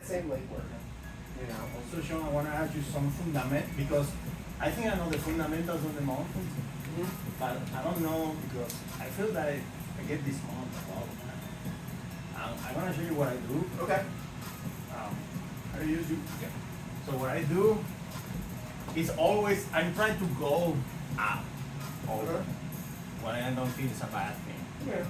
same leg work. You know. Also, Sean, I want to ask you some fundament because I think I know the fundamentals of the mountains, but I don't know because I feel that I get this mountain all the time. I want to show you what I do. Okay. How do you use you? Yeah. So what I do is always I'm trying to go up over. What I don't think is a bad thing. Yeah.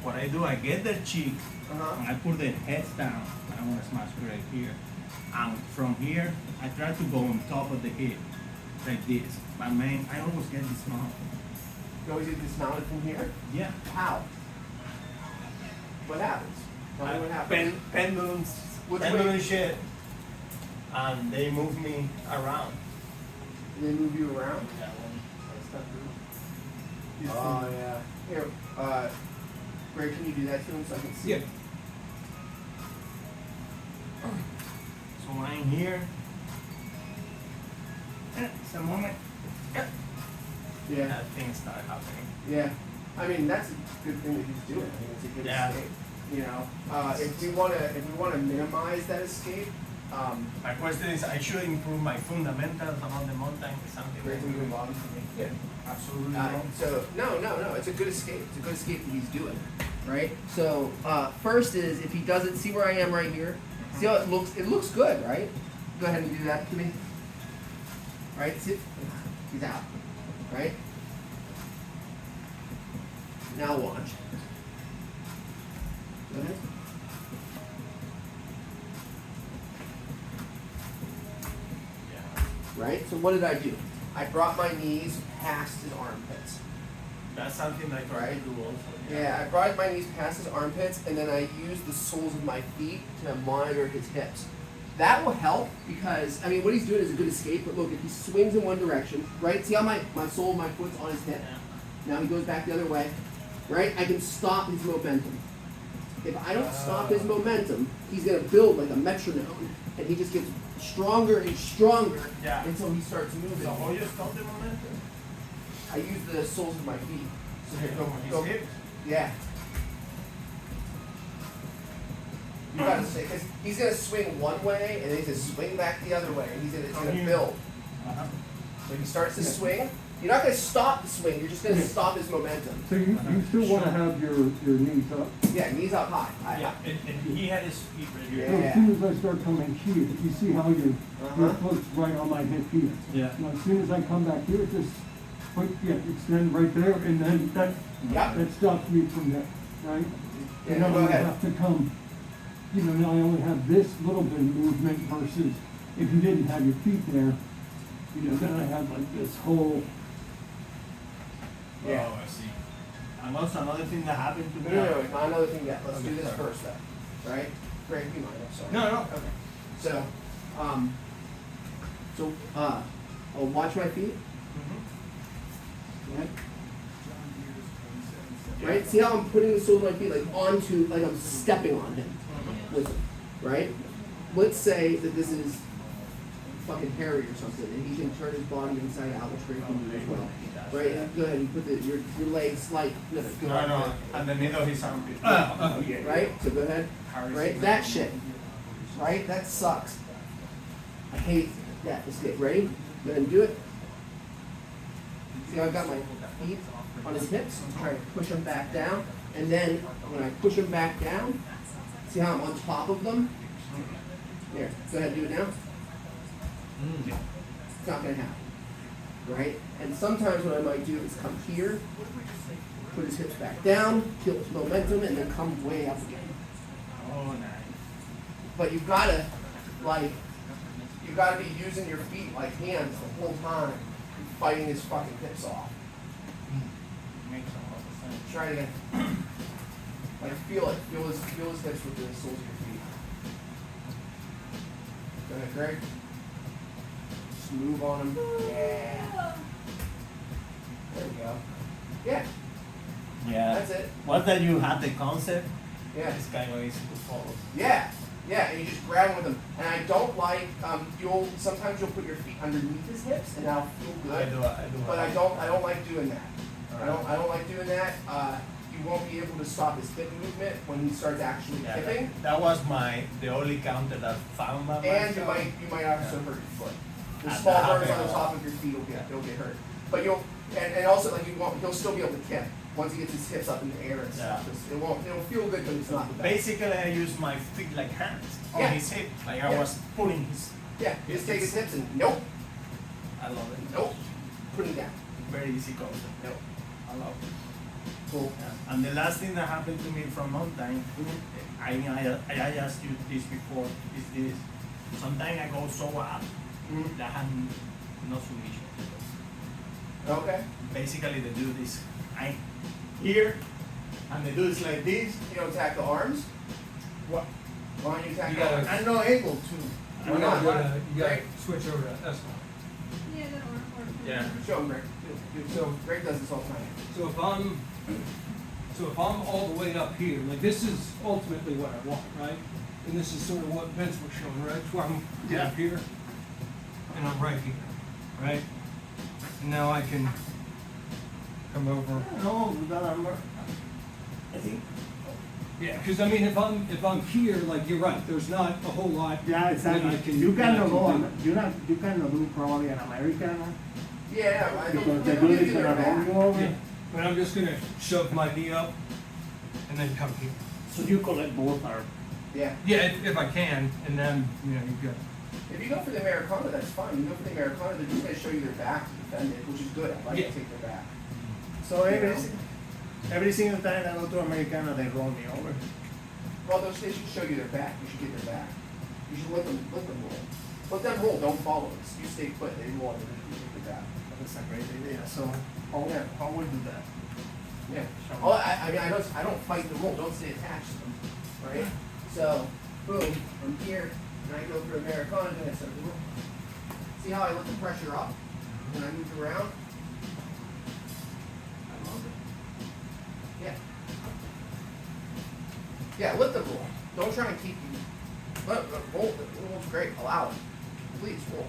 What I do, I get the cheek Uh-huh. and I put the heads down. I want to smash right here. And from here, I try to go on top of the hip, like this. But man, I always get dismounted. You always get dismounted from here? Yeah. How? What happens? Tell me what happens. Pendulums, Which pendulum way? shit, and they move me around. They move you around? Yeah, when I start to. Oh, yeah. Here, Greg, can you do that to him so I can see? Yeah. So I'm here. It's a moment. Yeah. That things start happening. Yeah. I mean, that's a good thing that he's doing. I mean, it's a good Yeah. escape. You know, if we wanna minimize that escape, My question is, I should improve my fundamentals around the mountain. Something. Greg, can you move on for me? Yeah, absolutely. So no, it's a good escape. It's a good escape that he's doing, right? So first is if he doesn't see where I am right here. See how it looks? It looks good, right? Go ahead and do that to me. Right? See, he's out. Right? Now watch. Go ahead. Yeah. Right? So what did I do? I brought my knees past his armpits. That's something I try to do also. Yeah, I brought my knees past his armpits, and then I used the soles of my feet to monitor his hips. That will help because, I mean, what he's doing is a good escape, but look, if he swings in one direction, right? See how my sole of my foot's on his hip? Now he goes back the other way, right? I can stop his momentum. If I don't stop his momentum, he's going to build like a metronome, and he just gets stronger and stronger until he starts moving. So how you stop the momentum? I use the soles of my feet. So here, His go. hips? Yeah. You gotta say, because he's gonna swing one way and then he's gonna swing back the other way, and it's gonna build. Uh-huh. So he starts to swing. You're not gonna stop the swing. You're just gonna stop his momentum. So you still want to have your knees up. Yeah, knees up high. Yeah, and he had his feet right here. So as soon as I start coming here, you see how your Uh-huh. foot's right on my hip here. Yeah. Now, as soon as I come back here, just extend right there, and then that stops me from there, right? Yeah, And I go only ahead. have to come, now I only have this little bit of movement versus if you didn't have your feet there, then I have like this whole. Yeah. Oh, I see. And also another thing that happened to me. No, not another thing yet. Let's Okay, do this sorry. first, though. Right? Greg, you mind? I'm sorry. No. Okay. So, I'll watch my feet. Right? Right? See how I'm putting the soles of my feet like I'm stepping on him with him, right? Let's say that this is fucking hairy or something, and he can turn his body inside out, which Greg can do as well. Right? And go ahead and put your legs like No. Underneath of his armpit. Right? So go ahead. Right? That shit. Right? That sucks. I hate that. Let's get ready. Go ahead and do it. See how I've got my feet on his hips? Try to push them back down. And then when I push them back down, see how I'm on top of them? Here, go ahead and do it now. It's not going to happen. Right? And sometimes what I might do is come here, put his hips back down, kill his momentum, and then come way up again. Oh, nice. But you've got to be using your feet like hands the whole time, fighting his fucking hips off. Makes a lot of sense. Try it again. Like feel it. Feel his hips with the soles of your feet. Go ahead, Greg. Just move on him. Yeah. There we go. Yeah. Yeah. That's it. What that you had the concept? Yeah. This guy is to follow. Yeah. Yeah, and you just grab him with them. And I don't like sometimes you'll put your feet underneath his hips and that'll feel good. I do. But I don't like doing that. I don't like doing that. you won't be able to stop his hip movement when he starts actually Yeah, kipping. that was the only counter that found by And myself. you might also hurt your foot. The That small burns happens on a the lot. top of your feet they'll get hurt. But and also like he'll still be able to kip once he gets his hips up in the air and stuff. Yeah. It'll feel good, but it's not the best. Basically, I use my feet like hands on Yeah. his hip, like I Yeah. was pulling his. Yeah, just take his hips and nope, I love it. nope, put him down. Very easy concept. Nope. I love it. Cool. Yeah. And the last thing that happened to me from mountain, I asked you this before, is this. Sometimes I go so up Mhm. that I have no submission. Okay. Basically, they do this. I here, and they do this like this. You don't attack the arms. What? Why don't you attack You the gotta- arms? I'm not able to. Why You not? gotta, you gotta Right. switch over to S now. Yeah, that or. Yeah. Show him, Greg. So- Greg does this all the time. So if I'm all the way up here, like this is ultimately what I want, right? And this is sort of what Vince was showing, right? So I'm Yeah. up here, and I'm right here, right? And now I can come over. No, that I think. Yeah, because I mean, if I'm here, like you're right, there's not a whole lot. Yeah, that I exactly. can- You that I cannot can go do. you cannot do probably an American Yeah, I because don't. they They don't do give this you in their a roll back. you over. Yeah, but I'm just gonna shove my knee up and then come here. So you collect both are. Yeah. Yeah, if I can, and then, you know, you've got, If you go for the Americana, that's fine. You go for the Americana, they're just going to show you their back to defend it, which is good. I like Yeah. to take their back. So every single time I go to Americana, they roll me over. Well, they should show you their back. You should get their back. You should let them roll. Let them roll. Don't follow us. You stay put. They roll. And you take their back. That's a great idea. So Yeah. how will do that? Yeah. Oh, I mean, I don't fight the roll. Don't stay attached to them. Right. So, boom, from here, and I go for Americana, then I start to roll. See how I let the pressure up, and I move around. I love it. Yeah. Yeah, let them roll. Don't try and keep you. Let roll. The roll's great. Allow it. Please roll.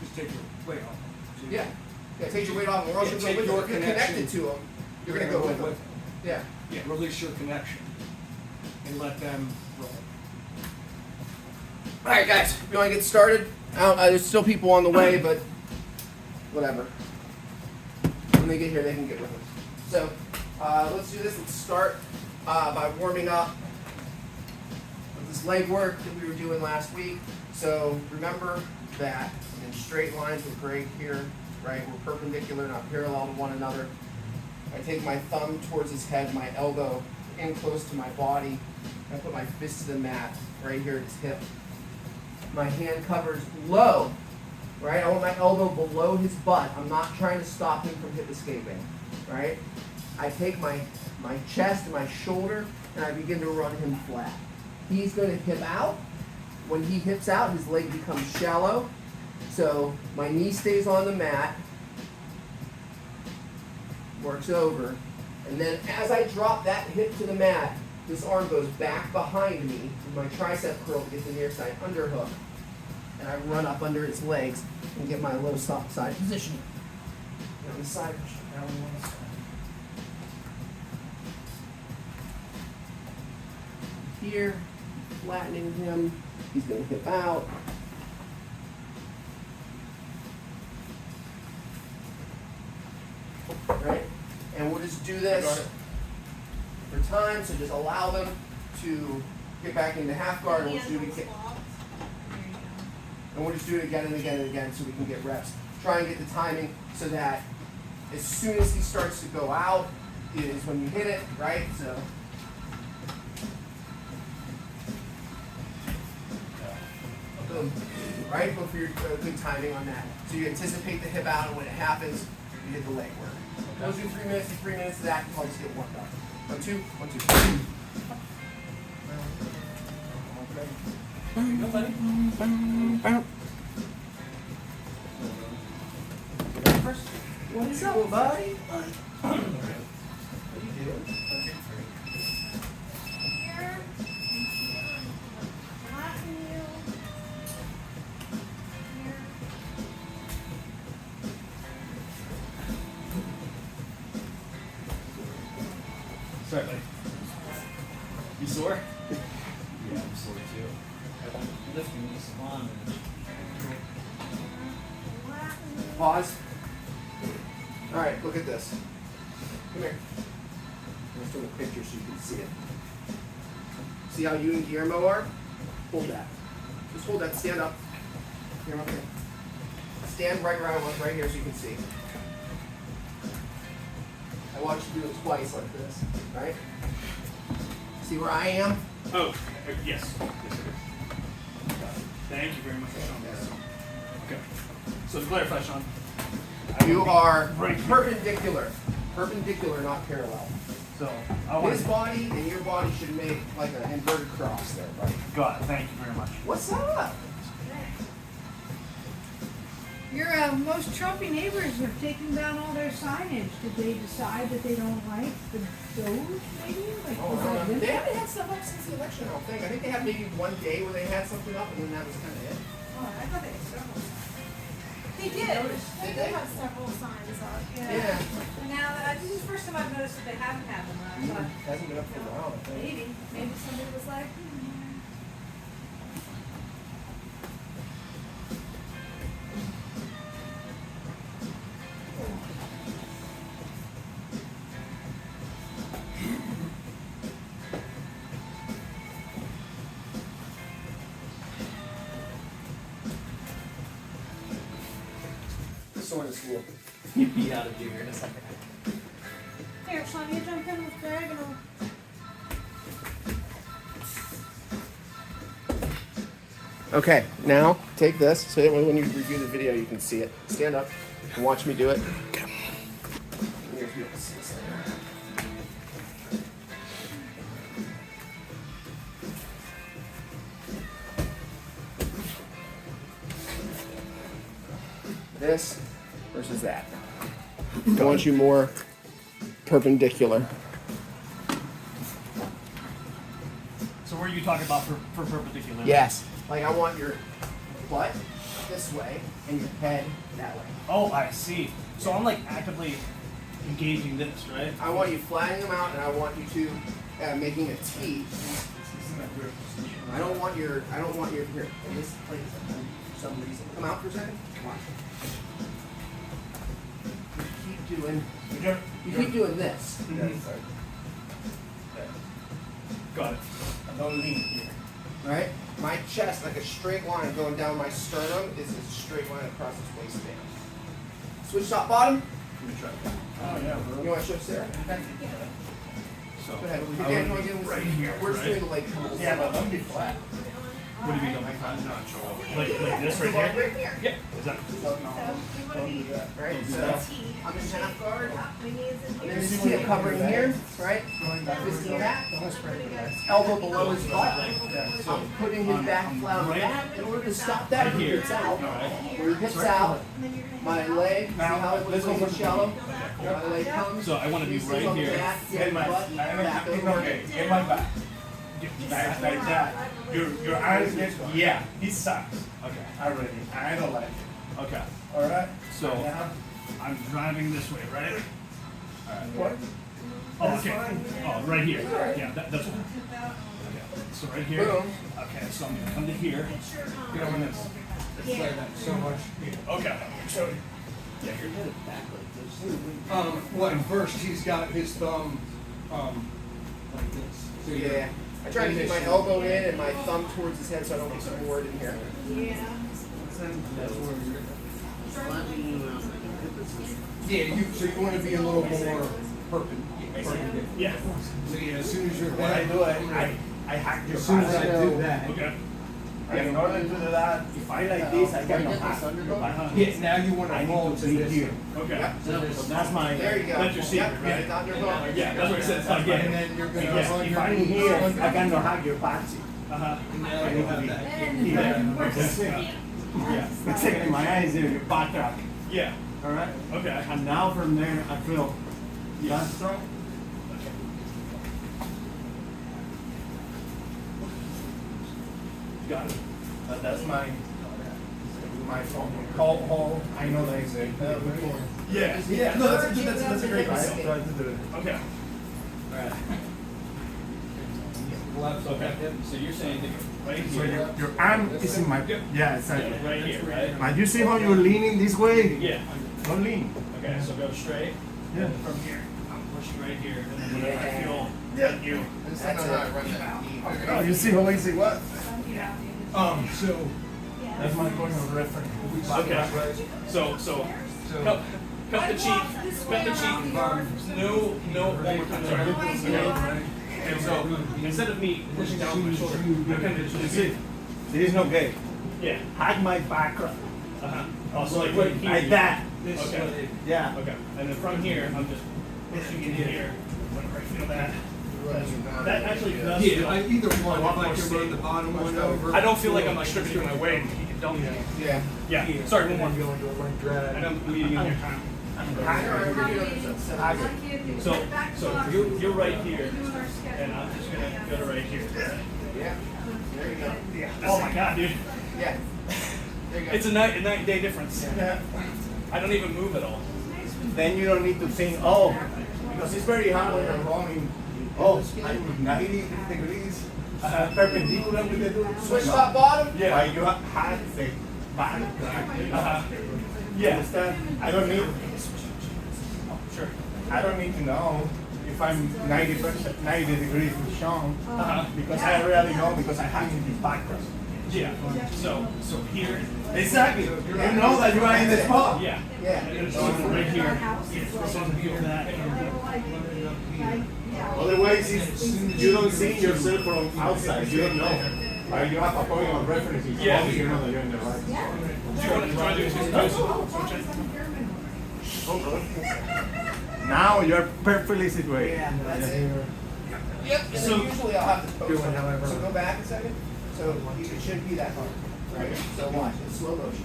just take your weight off. So Yeah. Yeah. Take your weight off, and we're also Yeah, going take with them. your If you're connection. connected to them, you're gonna go with them. Yeah. Yeah, release your connection and let them roll. All right, guys. You want to get started? There's still people on the way, but whatever. When they get here, they can get with us. So let's do this. Let's start by warming up with this leg work that we were doing last week. So remember that in straight lines, we're great here, right? We're perpendicular, not parallel to one another. I take my thumb towards his head, my elbow in close to my body. I put my fist to the mat right here at his hip. My hand covers low, right? I want my elbow below his butt. I'm not trying to stop him from hip escaping, right? I take my chest and my shoulder and I begin to run him flat. He's going to hip out. When he hips out, his leg becomes shallow. So my knee stays on the mat, works over, and then as I drop that hip to the mat, this arm goes back behind me with my tricep curl to get the near side underhook. And I run up under his legs and get my low stop side position. And on the side, now on one side. Here, flattening him. He's going to hip out. Right? And we'll just do this for time, so just allow them to get back into half guard, and we'll just do it again. And we'll just do it again and again and again so we can get reps. Try and get the timing so that as soon as he starts to go out is when you hit it, right? So. Boom. Right? Look for your good timing on that. So you anticipate the hip out, and when it happens, you hit the leg work. Let's do 3 minutes, do 3 minutes of that, and I'll just get warmed up. 1, 2, 1, 2. What is up, buddy? What are you doing? Here. Flatten you. Here. Sorry, buddy. You sore? Yeah, I'm sore too. I've been lifting this on. Pause. All right, look at this. Come here. Let's do a picture so you can see it. See how you and Guillermo are? Hold that. Just hold that. Stand up. Here, up here. Stand right where I was, right here, so you can see. I want you to do it twice like this, right? See where I am? Oh, yes. Yes, it is. Thank you very much for showing me this. Okay. So to clarify, Sean. You are Right here. perpendicular. Perpendicular, not parallel. So I want His body and your body should make like an inverted cross there, buddy. Got it. Thank you very much. What's up? Your most Trumpy neighbors have taken down all their signage. Did they decide that they don't like the Doge, maybe? Like, Oh, was that they them? haven't had stuff up since the election, I don't think. I think they had maybe one day where they had something up, and then that was kind of it. Oh, I thought they had several. They did. Did they? They have several signs up. Yeah. And now, this is the first time I've noticed that they haven't had them. I thought, Hasn't been up for a while, I think. maybe somebody was like, This one is cool. You'd be out of here in a second. here, Sean, you jump in with Greg and I'll. Okay, now take this so that when you review the video, you can see it. Stand up and watch me do it. Here's you can see this later. This versus that. I want you more perpendicular. So where are you talking about for perpendicular? Yes. Like I want your butt this way and your head that way. Oh, I see. So I'm like actively engaging this, right? I want you flattening them out, and I want you to making a T. I don't want your here in this place for some reason. Come out for a second. Come on. You keep doing this. Got it. Don't lean here. Right? My chest, like a straight line going down my sternum, is a straight line across this waistband. Switch top bottom. Let me try that. Oh, yeah, bro. You want to show Sarah? So Go ahead. I Again, would- again, right here, we're just right? doing the leg curls. Yeah, but don't be flat. What do you mean? Like this right here? Yeah. Is that? Don't do that. Right? So I'm in half guard. My knees in And here. then this heel covering here, right? This heel back. Elbow below his butt. I'm putting his back flat on the back. In order to stop that, he gets out. Where he gets out, my leg, see how it looks like shallow? My leg comes. So I want to be he stays right on the here. back, Get my, butt, back it's over. okay. Get my back. Like that. Your eyes get, yeah, he sucks. Okay. Already. I don't like it. Okay. Alright? So Now, I'm driving this way, right? what? Oh, That's okay. fine. Oh, right here. Yeah, that's fine. Okay. So right here. Boom. Okay, so I'm gonna come to here. Get on this. So much. Okay. So yeah, you're headed back like this. Well, first he's got his thumb, like this. So you're- Yeah. I try to keep my elbow in and my thumb towards his head so I don't get bored in here. Yeah. Yeah, so you want to be a little more perpendicular. Yeah. So yeah, as soon as your When I head, do it, I hack your as soon as I back. do that, Okay. And in order to do that, if I like this, I cannot hack your back. yeah, now you want I to need fall to to be this. here. Okay. Yep. So that's my. There you go. That's your secret, Yep, right? it's on your phone. Yeah, that's what it says. Like, yeah. And then you're gonna Yeah, If I'm here, I cannot hack your back. Uh-huh. Now you have that. Yeah. Exactly, my eyes there, your back track. Yeah. Alright? Okay. And now from there, I feel that strong. Got it. But that's my phone. How I know that it's a Yeah. Yeah. No, that's a great I idea. try to do it. Okay. Alright. Okay, so you're saying that right So here. your arm is in my, yeah, exactly. Yeah, right here, right? But you see how you're leaning this way? Yeah. Don't lean. Okay, so go straight. Yeah. And from here, I'm pushing right here, and then whenever I feel Yeah. you. That's it. Oh, you see how easy it was? So. That's my point of reference. Okay. So cut the cheek. Cut the cheek. No, one more time. Sorry. Okay. And so instead of me pushing down with my shoulder, I kind of just See, there is no gate. yeah. Hide my back. Also like right here. Like that. Okay. Yeah. Okay. And then from here, I'm just pushing in here. Whenever I feel that. That actually does feel. Either one. lot more If I can run stable. the bottom one over. I don't feel like I'm like stripping my weight. Don't. Yeah. Yeah. Sorry, one more. Going to a link drag. And I'm leading in your time. So you're right here, and I'm just gonna go to right here. Yeah. There you go. Yeah. Oh my god, dude. Yeah. There you go. It's a night and day difference. I don't even move at all. Then you don't need to think, oh, because it's very hard when you're running. Oh, I'm 90 degrees perpendicular with the Switch top bottom. Yeah. Why you have the back drag. Yeah. Understand? I don't need. Sure. I don't need to know if I'm 90 degrees with Sean because I already know because I have in the background. Yeah. So here. Exactly. You know that you are in the spot. Yeah. Yeah. And it's right here. So I'm feel that. Otherwise, you don't see yourself from outside. You don't know. You have a point of reference. Yeah. Only you know that you're in the right. Do you want to try to do Now you're perfectly situated. Yeah, that's it. Yep. And So- then usually I'll have to post Do it on. however. So go back a second. So it shouldn't be that hard, right? So watch. It's slow motion.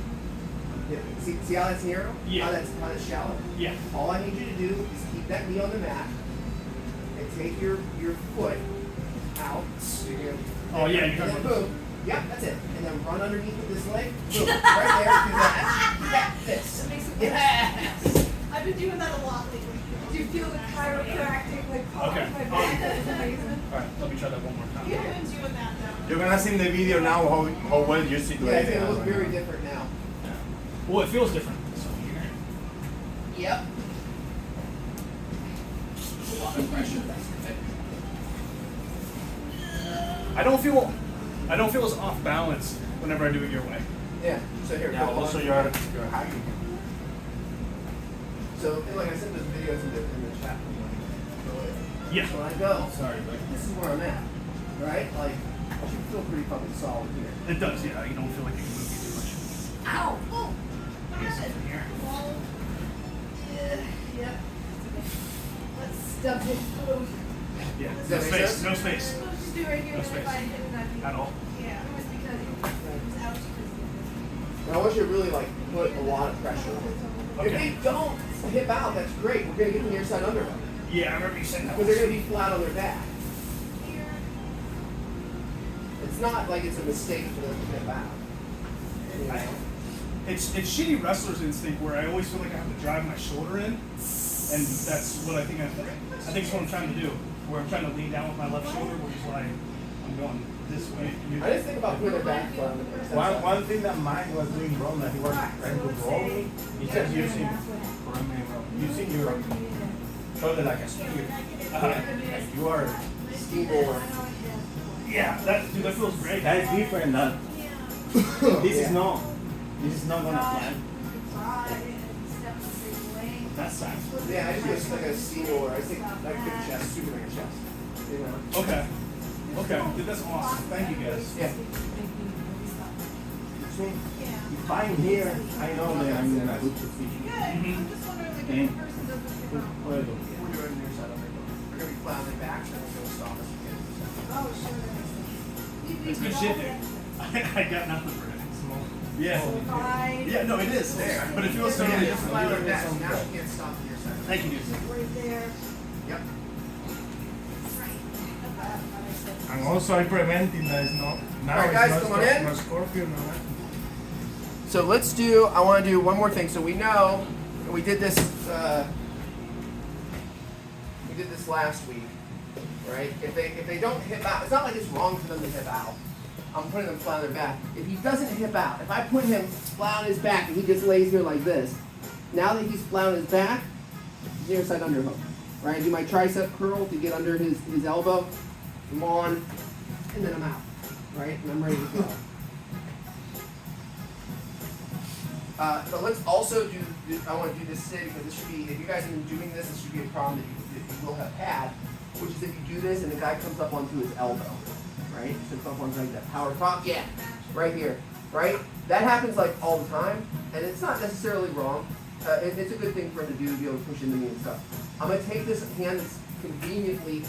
Yeah. See how that's narrow? Yeah. How that's shallow? Yeah. All I need you to do is keep that knee on the mat and take your foot out. So you're gonna- Oh, yeah, you're and then talking about boom. Yep, that's it. And then run underneath with this leg. Boom. Right there. Do that. Yeah, this. That makes it Yes. I've been doing that a lot lately. Do you feel the chiropractic like pop Okay. in my back? That was amazing. All right. Let me try that one more time. You have been doing that though. You're gonna see in the video now how well you're Yeah, situated. it's gonna look very different now. Well, it feels different. So here. Yep. A lot of pressure. I don't feel as off balance whenever I do it your way. Yeah. So here. Yeah, go. also you're hiding. So like I said, there's videos in the chat. Yeah. So when I go, Sorry, but this is where I'm at, right? Like, I should feel pretty fucking solid here. it does. Yeah. You don't feel like you can move too much. Ow! Oh! From here. Well, yep. Let's stuff it. Yeah. Does No that make space. sense? No space. Let's just do it right here. No Then if space. I hit it, I'd be. At all. Yeah, it was because it was out. And I want you to really like put a lot of pressure on it. If Okay. they don't hip out, that's great. We're gonna get the near side underhook. Yeah, I remember you saying that. Because they're gonna be flat on their back. It's not like it's a mistake for them to hip out. You know? It's shitty wrestler's instinct where I always feel like I have to drive my shoulder in, and that's what I think it's what I'm trying to do. Where I'm trying to lean down with my left shoulder, where it's like I'm going this way. I just think about putting it back front. One thing that Mike was doing wrong that he was trying to roll me, he just using your shoulder like a spear. Like you are. Steamroller. Yeah, that feels great. That is different. This is not gonna fly. That's sad. Yeah, I just use like a steamroller. I think like a chest, Superman chest. You know? Okay. Okay. Dude, that's awesome. Thank you guys. Yeah. See, if I'm here, I know that I'm in a good position. I'm just wondering, like, And- if the person does the Puedo. We're doing near side underhook. We're gonna be flat on their back, and we're gonna stop us again. Oh, sure, that makes sense. It's good shit, dude. I got nothing for it. Yeah. Fine. Yeah, no, it is. There. But it feels so totally yeah, different. flat on their back. Now you can't stop the near side. Thank you, dude. Right there. Yep. And also I preventing that it's not now Alright, guys, it's come not on in. no scorpion. No. So let's do, I want to do one more thing. So we know, we did this last week. right? If they don't hip out, it's not like it's wrong for them to hip out. I'm putting them flat on their back. If he doesn't hip out, if I put him flat on his back and he just lays here like this, now that he's flat on his back, near side underhook, right? I do my tricep curl to get under his elbow. I'm on, and then I'm out, right? And I'm ready to go. But let's also do, I want to do this today because this should be, if you guys have been doing this, this should be a problem that you will have had, which is if you do this and the guy comes up onto his elbow, right? So come up onto like that power prop, yeah, right here, right? That happens like all the time, and it's not necessarily wrong. It's a good thing for him to do, to be able to push into me and stuff. I'm going to take this hand that's conveniently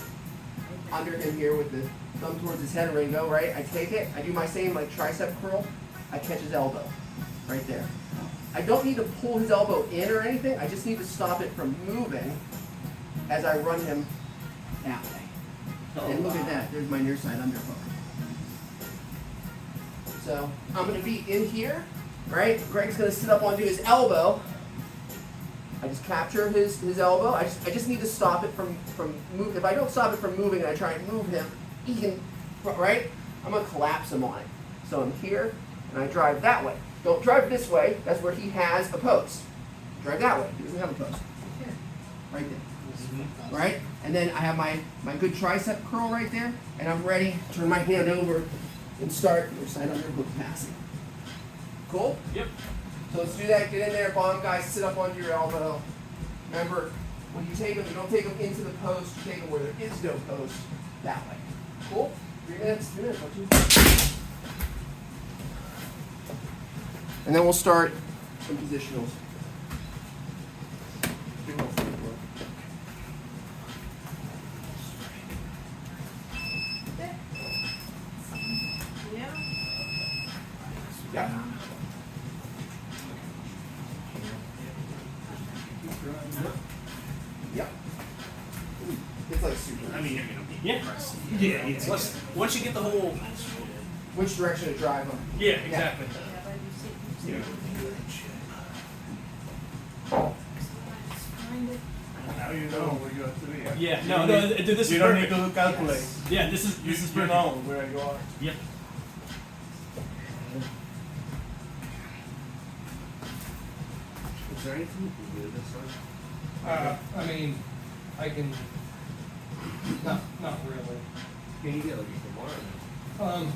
under him here with the thumb towards his head and ready to go, right? I take it, I do my same like tricep curl, I catch his elbow, right there. I don't need to pull his elbow in or anything, I just need to stop it from moving as I run him that way. And look at that, there's my near side underhook. So I'm going to be in here, right? Greg's going to sit up onto his elbow. I just capture his elbow. I just need to stop it from moving. If I don't stop it from moving and I try and move him, he can, right? I'm going to collapse him on it. So I'm here and I drive that way. Don't drive this way. That's where he has a post. Drive that way. He doesn't have a post. Here. Right there. Right? And then I have my good tricep curl right there, and I'm ready to turn my hand over and start your side underhook passing. Cool? Yep. So let's do that. Get in there, bomb guys, sit up onto your elbow. Remember, when you take them, you don't take them into the post, you take them where there is no post, that way. Cool? 3 minutes, 2 minutes, don't you? And then we'll start some positionals. Yeah. Yeah. Yep. It's like super. I mean, yeah. Yeah, it's less, once you get the whole. Which direction to drive them? Yeah, exactly. Now you know where you have to be. Yeah, no, this is You don't perfect. need to calculate. Yeah, this is You perfect. know where you are. Yep. Is there anything you can do this one? I mean, I can, not really. Can you get like a tomorrow?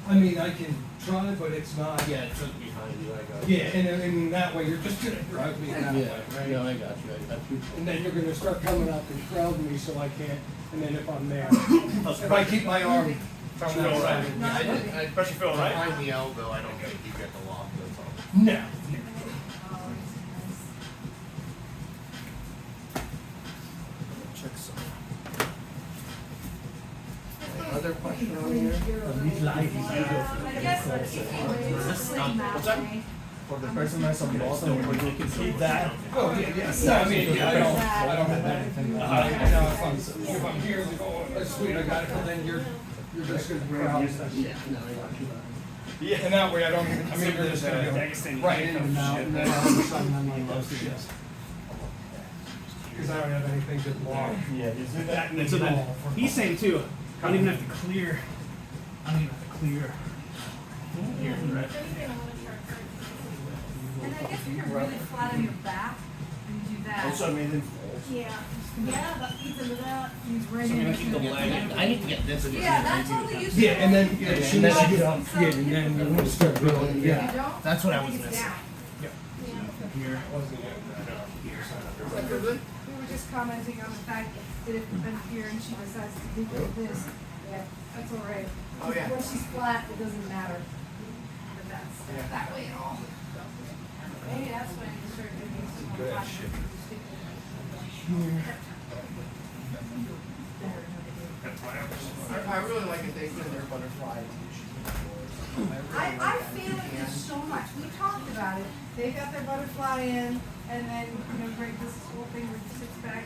I mean, I can try, but it's not. Yeah, it's up behind you. I got Yeah, and that way, you're just gonna drive me that way, right? No, I got you. I got you. And then you're gonna start coming up and crowd me so I can't, and then if I'm there, if I keep my arm from Feel that all right. side. Pressure feel all right? Behind the elbow, I don't think you get the lock, that's all. No. Check some. Other question on here? What's that? For the person that's on bottom, but you can keep that. Oh, yeah. No, I mean, yeah, I don't have anything. I know if I'm here, like, oh, that's sweet, I got it, and then you're just gonna bring out. Yeah, no, I got you. Yeah, and that way I don't even, I mean, you're just gonna go right in and out, and then all of a sudden I'm like, oh, yes. Because I don't have anything to block. Yeah, just do that. And so then, he's saying too, I don't even have to clear, I don't even have to clear here, right? And I guess if you're really flat on your back, and do that. Also made in Yeah. Yeah, that feeds into that. He's right So I'm in. gonna keep the leg. I need to get this. Yeah, that's totally useful. Yeah, and then, yeah, as soon as you get up, yeah, and then you want to start going, If yeah. you don't, That's what I was it's missing. down. Here. Like, good? We were just commenting on the fact that if I'm here and she decides to do this, yeah, that's all right. Oh, yeah. When she's flat, it doesn't matter. But that's that way at all. Maybe that's when you start doing some more pressure. I really like it. They put in their butterfly. I feel like there's so much. We talked about it. They got their butterfly in, and then, you know, break this whole thing where it sits back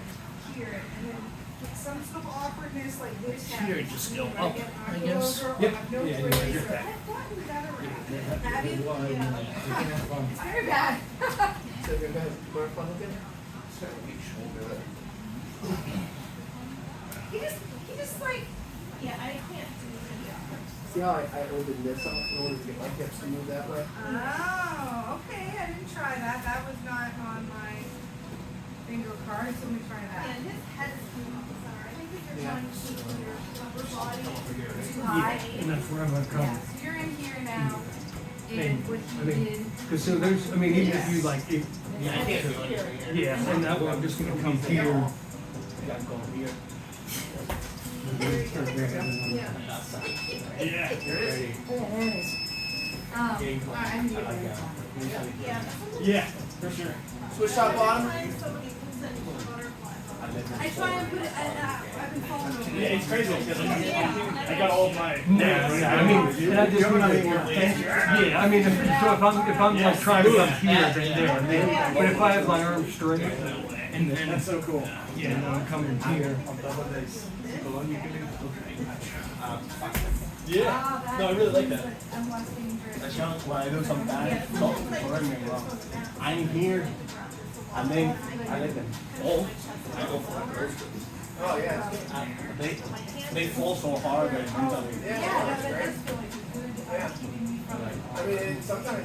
here, and then get some sort of awkwardness like this happens. Here, just go Where up, get knocked I guess. over, or Yep. have no Yeah, brace, yeah, or I've gotten that around. Have you? Yeah. It's very bad. So you're gonna butterfly again? He just like, yeah, I can't do See how I opened this up in order to get my hips to move that way? Oh, okay, I didn't try that. That was not on my bingo card, so let me try that. And his head is coming off the center. I think that you're Yeah. trying to keep your upper body too Yeah, high. and that's where I'm gonna come. Yeah, so you're in here now, And, and what I you mean, did. cause so there's, I mean, even if you like, if, Yeah, I can't do anything here. yeah, and that way I'm just gonna come here. I gotta go here. Yeah. Yeah. Here it is. Alright, I need to I like get that. Yeah. Yeah, for sure. Switch top bottom. Somebody puts in butterflies. I let them I try and put it, I've been following over. Yeah, it's crazy because I got all of my. No, I mean, and I just mean like, yeah, I mean, so if I'm like trying to come here, then there, but if I have my arms straight, and then, That's so cool. yeah, and then I'm coming here. on top of this. Yeah. Ah, No, I really like that. I'm less dangerous. That's young, when I do sometimes, so, correct me wrong. I'm here, and then I let them fall. I go for it. Oh, yeah. They fall so hard that mentally. Yeah, Yeah, that's that great. does feel like a good, Yeah. keeping me from like. I mean, and sometimes,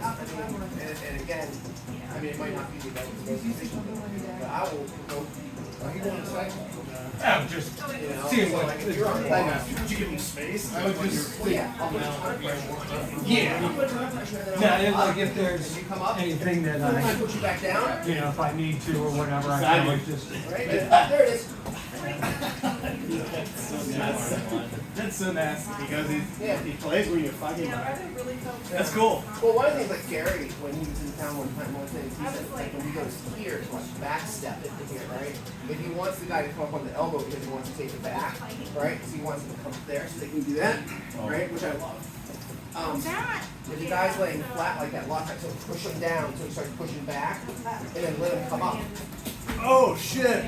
and again, I mean, it might not be the most position, but I will go, are you going to cycle? I'm just You know, seeing so what, like if you're on the ball, Did you give him space? I would just, well, yeah, I'll put a ton of pressure on you. yeah. You put a ton of pressure and then Now, I'll if, come like up, if there's and you come up, anything that then I I, put you back down, you know, if I need to or whatever, I can always just. right? There it is. That's so nasty because he plays with your fucking Yeah, I mind. think really felt. That's cool. Well, one of the things like Gary, when he was in town one time, one of the things he said, like when he goes here, to like backstep it to here, right? If he wants the guy to come up on the elbow because he wants to take it back, right? Because he wants him to come up there so they can do that, right? Which I love. That. If the guy's laying flat like that, lock that, so push him down, so he starts pushing back, and then let him come up. Oh shit.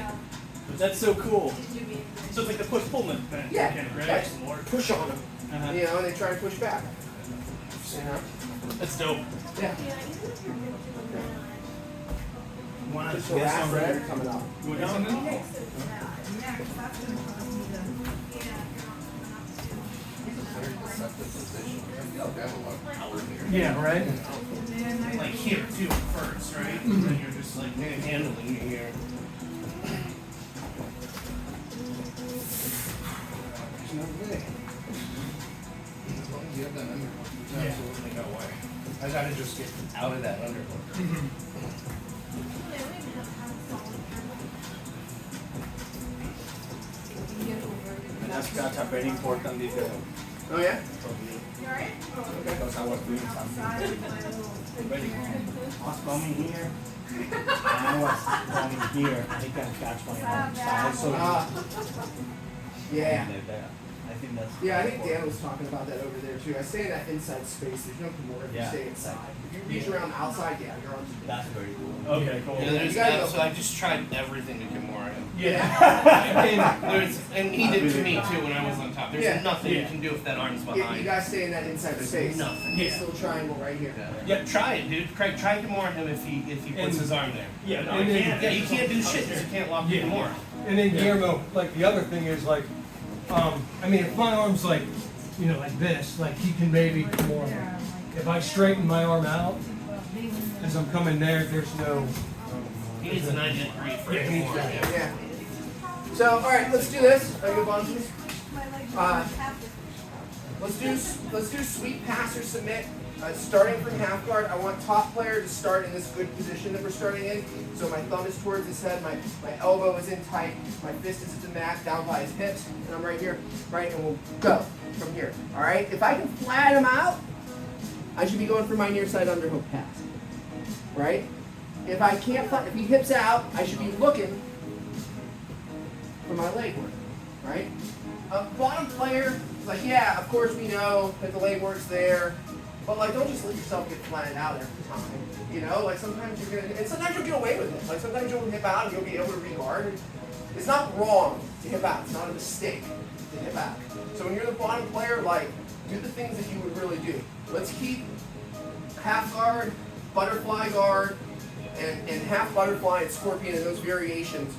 That's so cool. So it's like the push pull thing. Yeah, Kind of, right? right. Some more. Push on him, Uh-huh. you know, and they try and push back. You know? That's dope. Yeah. Wanna Just so get rats some that are red? coming up. Go down now? Yeah, 'cause that's gonna cause me to. Yeah, right? And then I. Like here too first, right? And then you're just like handling it here. There's no way. As long as you have that underhook, there's absolutely no way. I gotta just get out of that underhook. That's very important because Oh yeah? You alright? because I was doing something. I was coming here, and I was coming here, and he can catch my arm. So I also Yeah. I think that's. Yeah, I think Dan was talking about that over there too. I stay in that inside space. There's no more if you Yeah. stay inside. If you reach around outside, yeah, your arms are dead. That's very cool. Okay, cool. Yeah, there's that, So I just tried everything to Kimura. And He did to me too when I was on top. There's Yeah. nothing you Yeah. can do if that arm's Yeah, behind. you guys stay in that inside There's space. nothing. This little triangle right here. Yeah, try it, dude. Craig, try Kimura him if he puts And- his arm there. Yeah, no, I And then- can't. Yeah, you can't do shit because you can't lock Yeah. Kimura. And then Guillermo, like the other thing is like, I mean, if my arm's like, you know, like this, like he can maybe come more. If I straighten my arm out as I'm coming there, there's no. He needs a 90-degree for Yeah, he needs Kimura. that. Yeah. So, all right, let's do this. Are you move on to this? Let's do sweep, pass, or submit. Starting from half guard, I want top player to start in this good position that we're starting in. So my thumb is towards his head, my elbow is in tight, my fist is at the mat, down by his hips, and I'm right here, right? And we'll go from here. All right. If I can flat him out, I should be going for my near side underhook pass. Right? If I can't, if he hips out, I should be looking for my leg work. Right? Bottom player, like, yeah, of course we know that the leg work's there, but like, don't just let yourself get flattened out every time. You know, like sometimes you're gonna, and sometimes you'll get away with it. Like sometimes you'll hip out and you'll be able to regard. It's not wrong to hip out. It's not a mistake to hip out. So when you're the bottom player, like, do the things that you would really do. Let's keep half guard, butterfly guard, and half butterfly and scorpion and those variations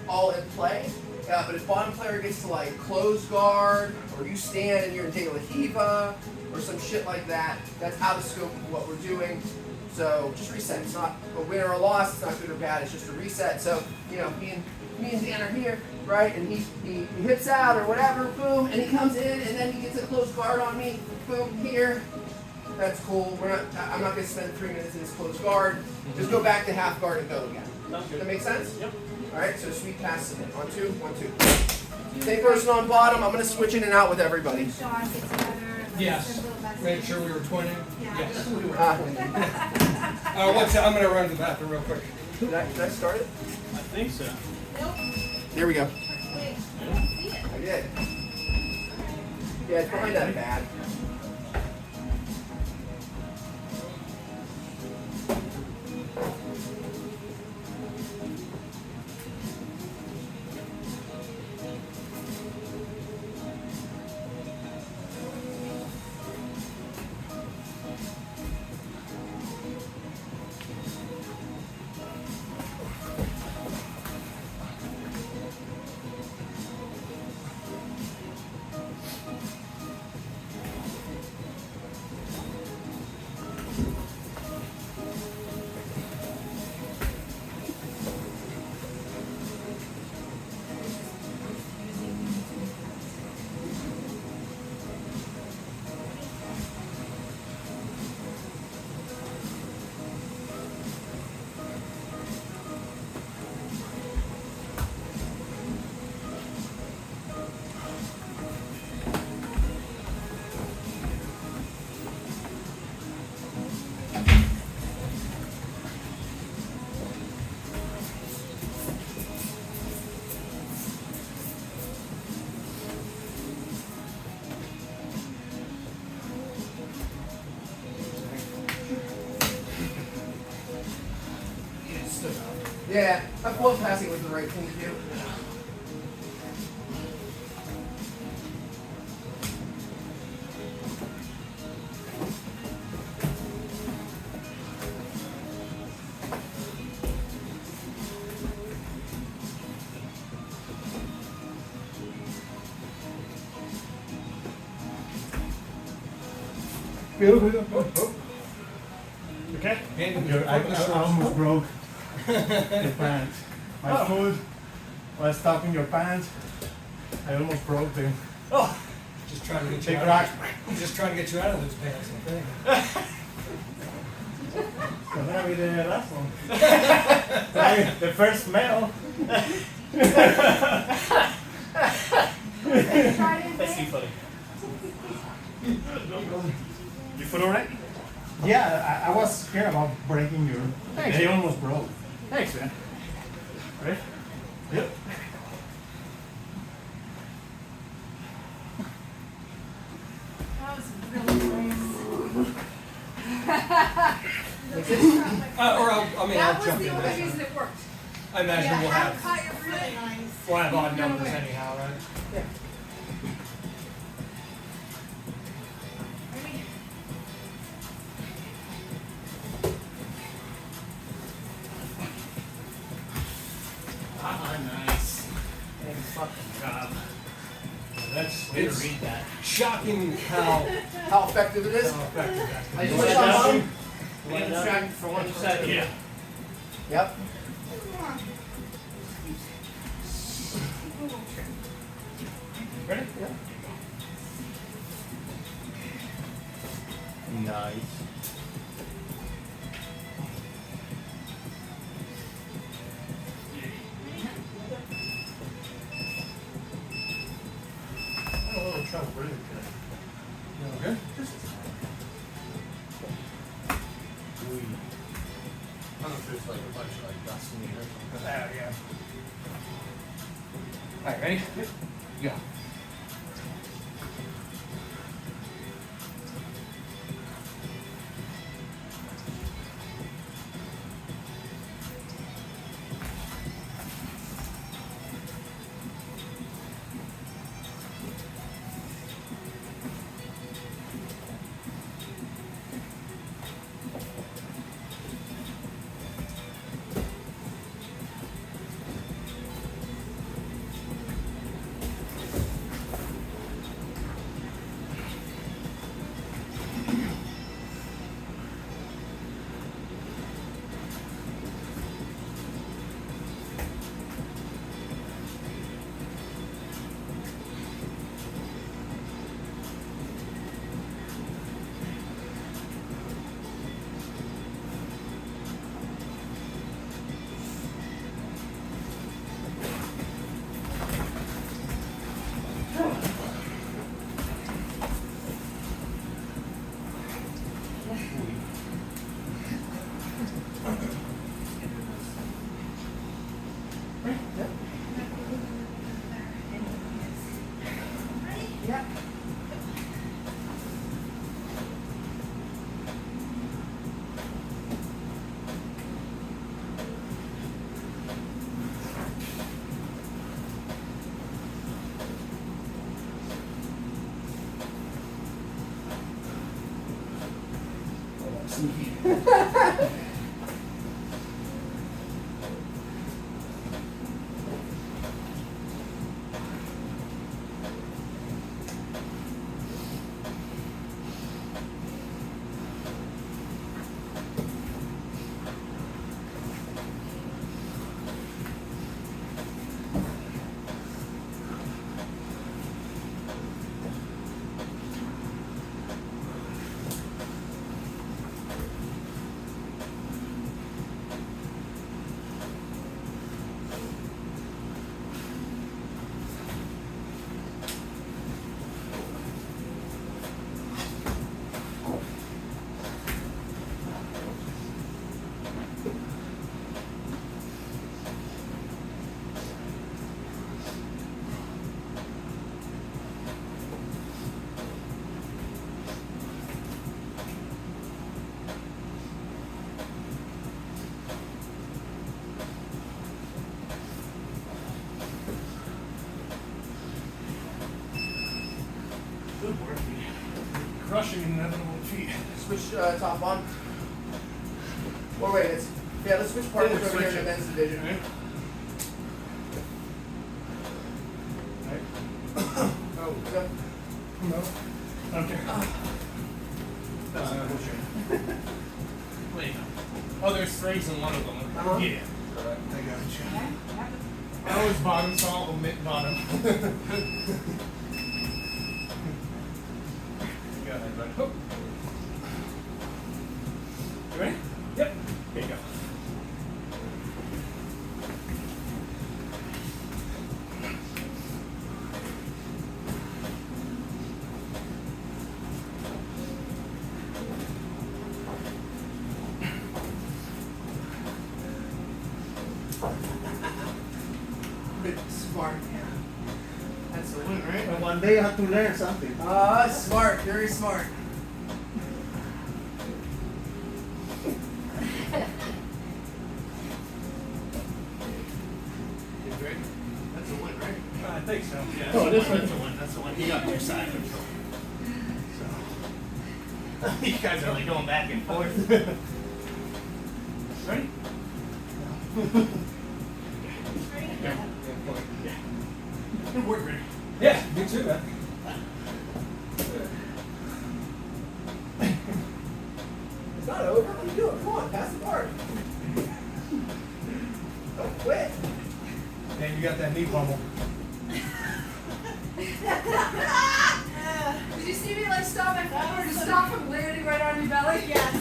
all in play. but if bottom player gets to like close guard, or you stand and you're in De La Hiva, or some shit like that, that's out of scope of what we're doing. So just reset. It's not a win or a loss. It's not good or bad. It's just a reset. So you know, me and Dan are here, right? And he hips out or whatever, boom, and he comes in, and then he gets a close guard on me, boom, here. That's cool. I'm not gonna spend 3 minutes in this close guard. Just go back to half guard and go again. Does that make sense? Yep. All right. So sweep pass submit. 1, 2, 1, 2. Same person on bottom. I'm gonna switch in and out with everybody. Sean get together and like Yes. send little messages. Made sure we were twinning. Yeah. Yes. Uh, One second, I'm gonna run to the bathroom real quick. did I start it? I think so. There we go. Wait, I don't see it. I did. Yeah, it's probably not bad. Yeah, I float passing was the right thing to do. Okay. I almost broke your pants. My foot was stuck in your pants. I almost broke them. Just trying to get They you out. cracked. Just trying to get you out of those pants, I think. So that'll be the last one. The first smell. Try it Let's see, again. buddy. Your foot all right? Yeah, I was scared about breaking your. Thanks. They almost broke. Thanks, man. Ready? Yep. That was really nice. I'll That was jump the in only there. reason it worked. I imagine Yeah, we'll half have, cut it really nice. we'll have odd No numbers way. anyhow, right? Yeah. I mean, Nice. Fucking job. That's, Way to it's read that. shocking how How effective it is? effective that I can be. switch on bottom. Being distracted for 1 second. Yeah. Yep. Ready? Nice. I don't know, trouble breathing today. You okay? I don't know if there's like a bunch of like dust in the air or something. Yeah. Alright, ready? Go. Sneaky. Good work. Crushing inevitable defeat. Switch top on. Or wait, let's switch partners over here in the men's division. Right? Oh, yep. No. Okay. That's not bullshit. Wait. Oh, there's threes in one of them. Uh-huh. Yeah. I got you. I always bottom, so I'll omit bottom. Go ahead, bud. Oh. You ready? Yep. Here you go. Smart. That's the win, right? But one day you have to learn something. Smart, very smart. You ready? That's a win, right? I think so. Yeah. Oh, this That's a win. That's a win. He got your side control. So you guys are like going back and forth. Ready? Yeah. Good work, Rick. Yeah, you too, man. It's not over. What are you doing? Come on, pass the card. Don't quit. And you got that knee bubble. Did you see me like stop my forward to stop from landing right on your belly? Yes.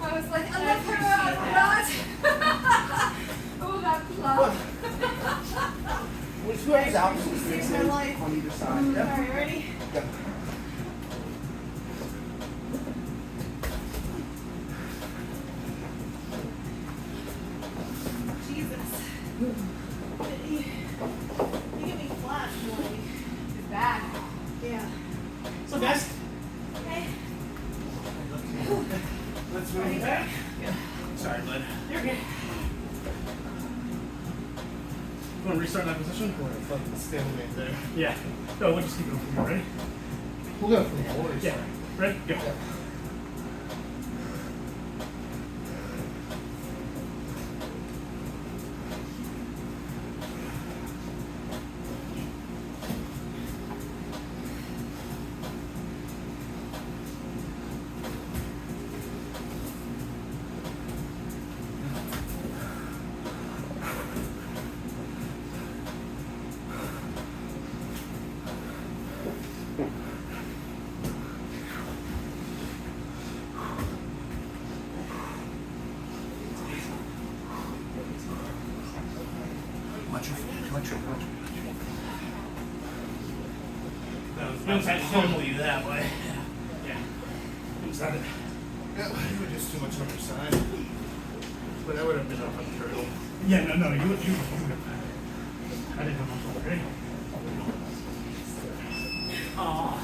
I was like, I love her, not. Oh, that plug. Which way is out? Just Saves mix my it life. on either side. All Yep. right, ready? Yep. Jesus. You get me flat, like. It's bad. Yeah. So guys, Okay. let's move back. Yeah. Sorry, bud. You're good. You want to restart that position? Or fucking stalemate there? Yeah. No, we'll just keep going from here. Ready? We'll go from forward. Yeah. Ready? Go. No, I humble you that way. Yeah. Is that it? Yeah, you were just too much on your side. But I would have been up on the turtle. Yeah, no, you would have. I didn't have much over. Ready? Aw.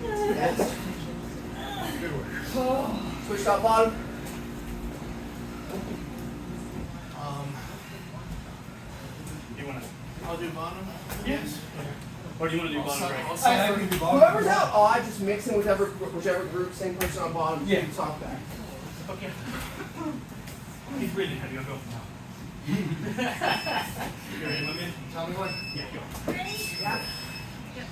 Yes. Good work. Switch top bottom. You wanna? I'll do bottom. Yes. Or do you want to do bottom right? I can do bottom. Whoever's out odd, just mix in whichever group, same person on bottom, Yeah. top back. Okay. He's breathing heavy. I'll go. You ready, my man? Tell me when. Yeah, go. Yeah.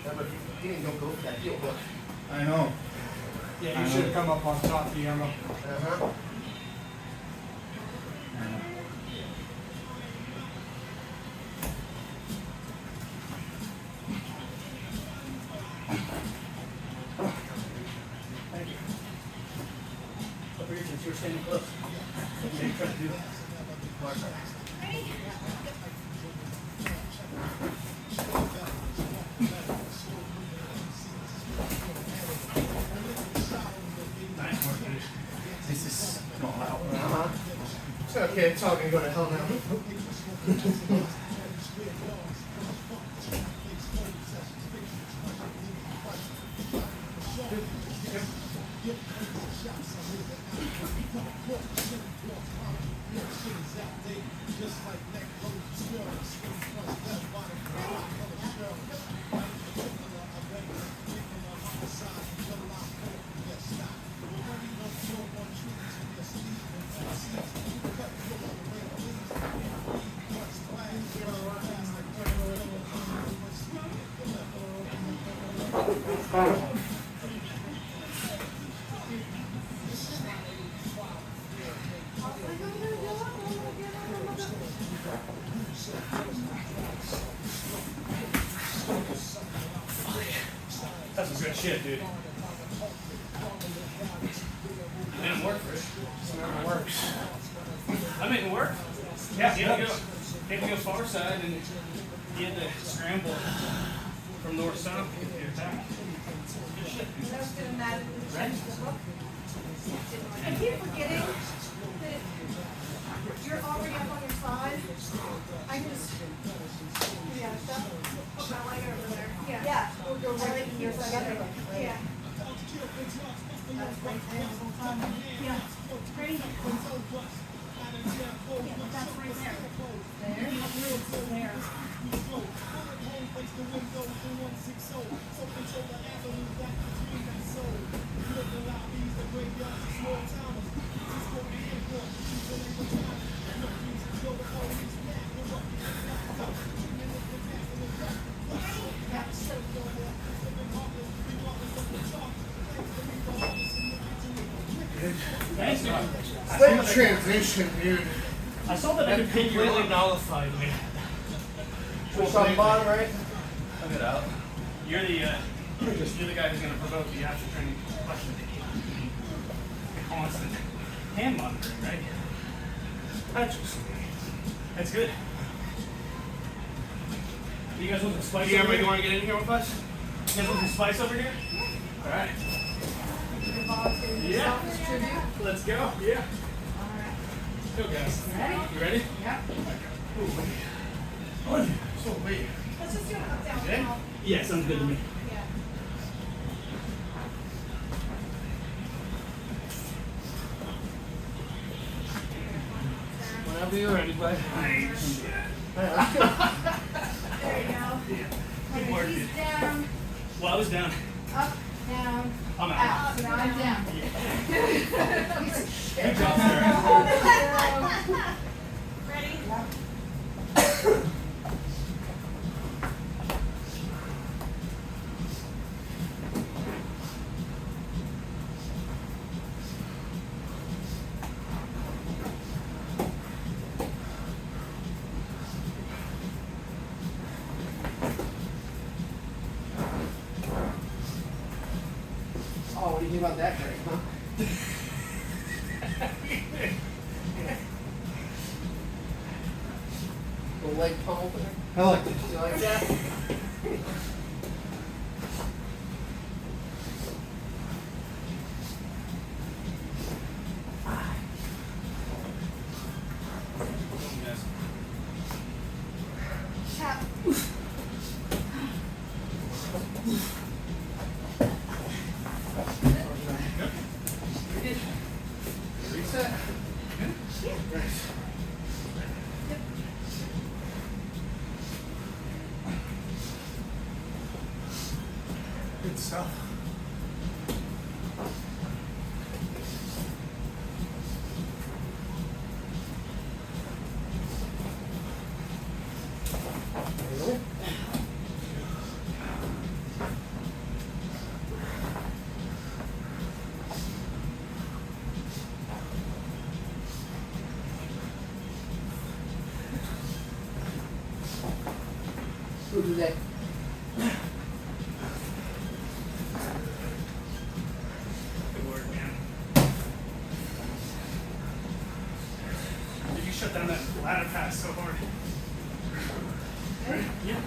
Yeah, but you didn't go for that heel hook. I know. Yeah, you should have come up on top of the armor. Uh-huh. Thank you. Over here, since you were standing close. Maybe try to do that. Nice work, dude. This is not out. Uh-huh. It's okay, it's all gonna go to hell now. That's some good shit, dude. You made it work, Rich. It works. I made it work. Yeah, you had to go far side and you had to scramble from north south to get your attack. Good shit, dude. I was doing that in the Right. book. I keep forgetting that you're already up on your side. I just, yeah, stuff. Okay, I like it over there. Yeah. Yeah, we'll go right here together. Yeah. That's right there the whole time. Yeah. Ready? Yeah, that's right there. There. There. Thanks, dude. Slick transition, dude. I saw that I could completely nullify me. Push on the bottom right. Look it out. You're the guy who's gonna provoke the after training question. Constant hand monitoring, right? That's good. You guys want some spice over here? You want to get in here with us? You guys want some spice over here? All right. Yeah. Let's go. Yeah. Go, guys. Ready? You ready? Yeah. Oh, so wait. Let's just do it up, down, Okay. down. Yeah, sounds good to me. Yeah. Whenever you're ready, bud. There you go. Good work, He's dude. down, Well, I was down. up, down, I'm out. out. So now I'm down. Good job, Sarah. Ready? Oh, what do you think about that, Greg, huh? Little leg pummel there. I like it. You like that? myself. Go to that. Good work, man. You shut down that ladder pass so hard. Yeah.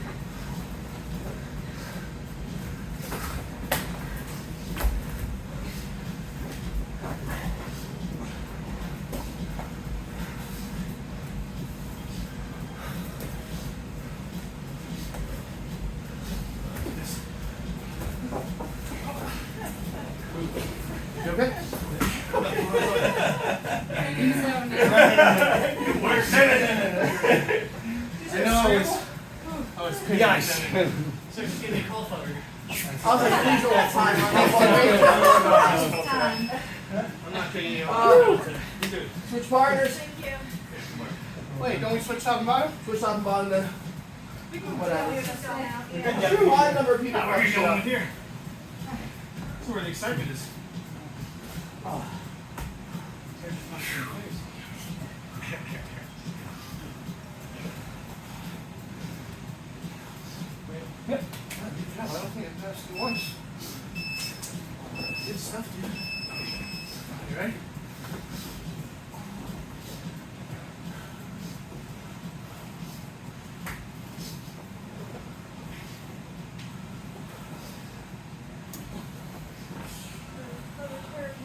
You okay? Good work. I know I was pretty nice. So just give me a cauliflower. I was like, please don't have time. I'm not taking you off. You do it. Switch partners. Thank you. Wait, don't we switch top and bottom? Switch top and bottom then. We can Whatever. leave this down now. Too Yeah. odd number of people. Now where are you fucking going up. with here? That's where the excitement is. I don't think I passed it once. Good stuff, dude. You ready?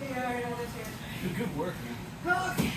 Yeah, I know this here. Good work, man. Okay.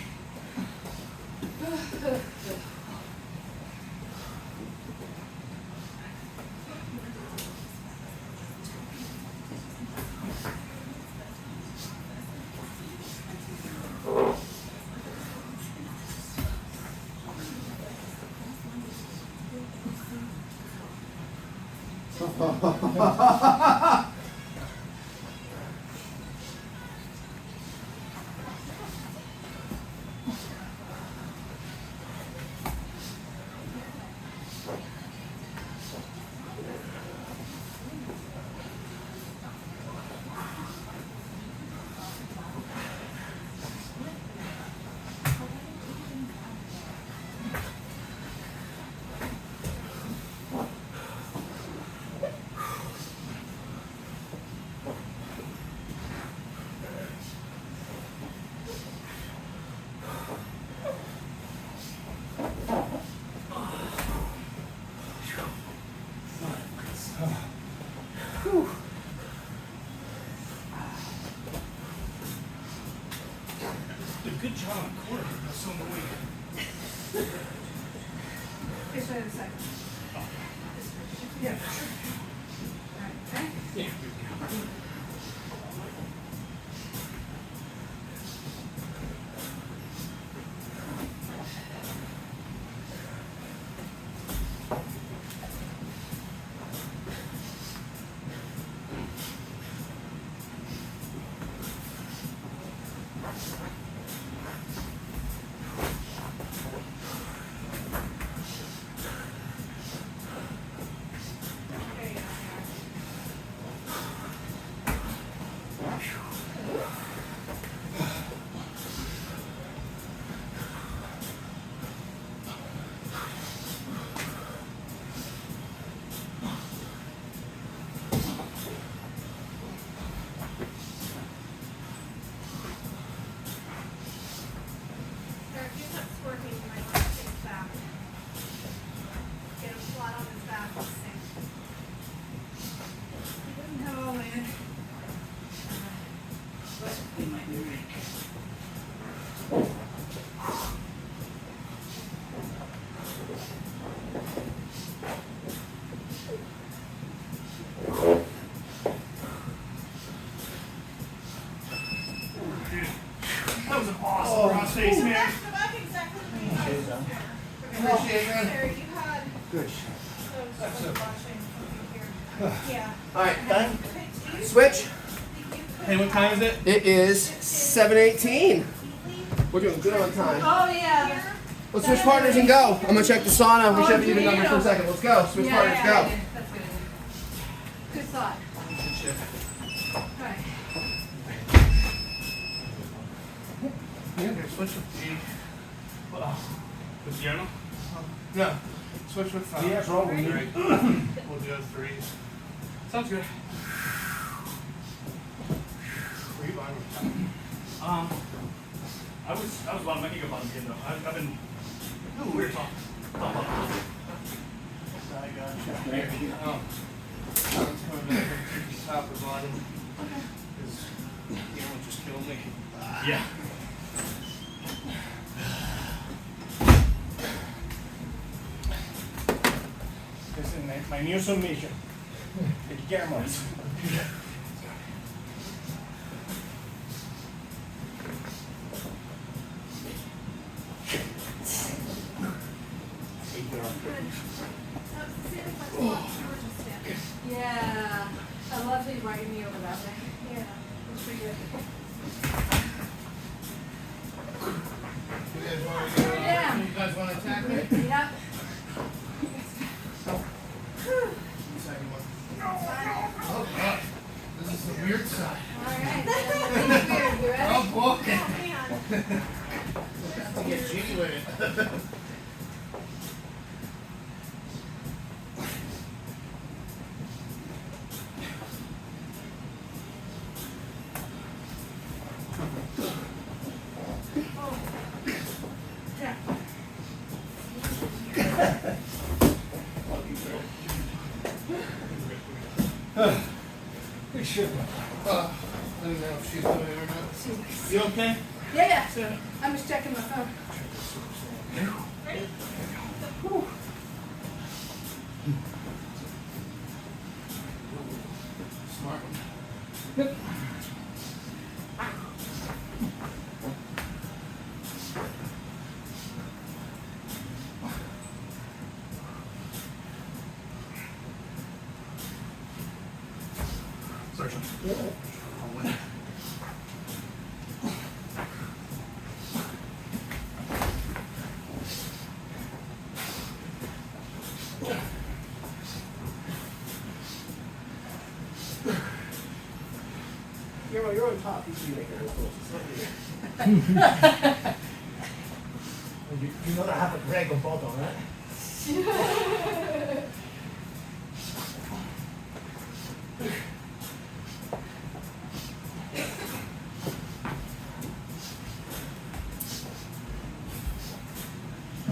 Good job on the corner. That's so annoying. Just wait a second. Yeah, for sure. Okay. Yeah. Eric, use that scorpion, you might want to take it back. Get him flat on his back and sink. No, man. That was an awesome cross face, man. Back exactly what we had. Appreciate it, man. Eric, you had Good. those watching something here. Yeah. All right. Time? Okay, do you Switch. Hey, what time is it? It is 7:18. We're doing good on time. Oh, yeah. Let's switch partners and go. I'm gonna check the sauna. We should have even numbers for a second. Let's go. Switch partners, go. That's good. Good thought. Alright. Here, switch with G. With Guillermo? No, switch with Yes, roll with me. We'll do threes. Sounds good. Were you fine with that? I was about my ego bottom again though. I've been. Ooh, weird talk. I got you. Oh. Sounds coming back up to the top or bottom. Because Guillermo just killed me. Yeah. This is my new submission. The Guillermo's. Yeah. I love that you writing me over that way. Yeah. That's pretty good. You guys want to go? Yeah. You guys want to attack me? Yep. Second one. Oh God, this is the weird side. Alright. That's weird. You ready? Oh boy. Hang on. Have to get jiggy with it. Good shit. I don't know if she's doing it or not. You okay? Yeah, yeah. I'm just checking my phone. Smart one. You're on top. You should be making those rules. It's not me. You know that I have a Greg on bottom, right?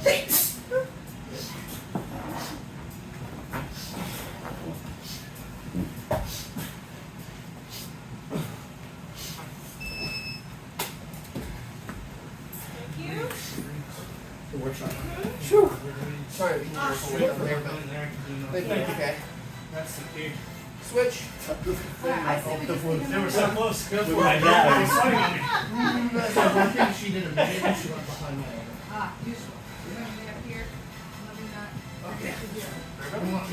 Thank you. The workshop. Phew. Sorry to be here over there, but thank you. Okay. That's the key. Switch. I say we just leave him They were on so the- close. My dad. I think she did a minute. She went behind my elbow. Ah, useful. We're gonna be up here. Loving that. Okay. Good.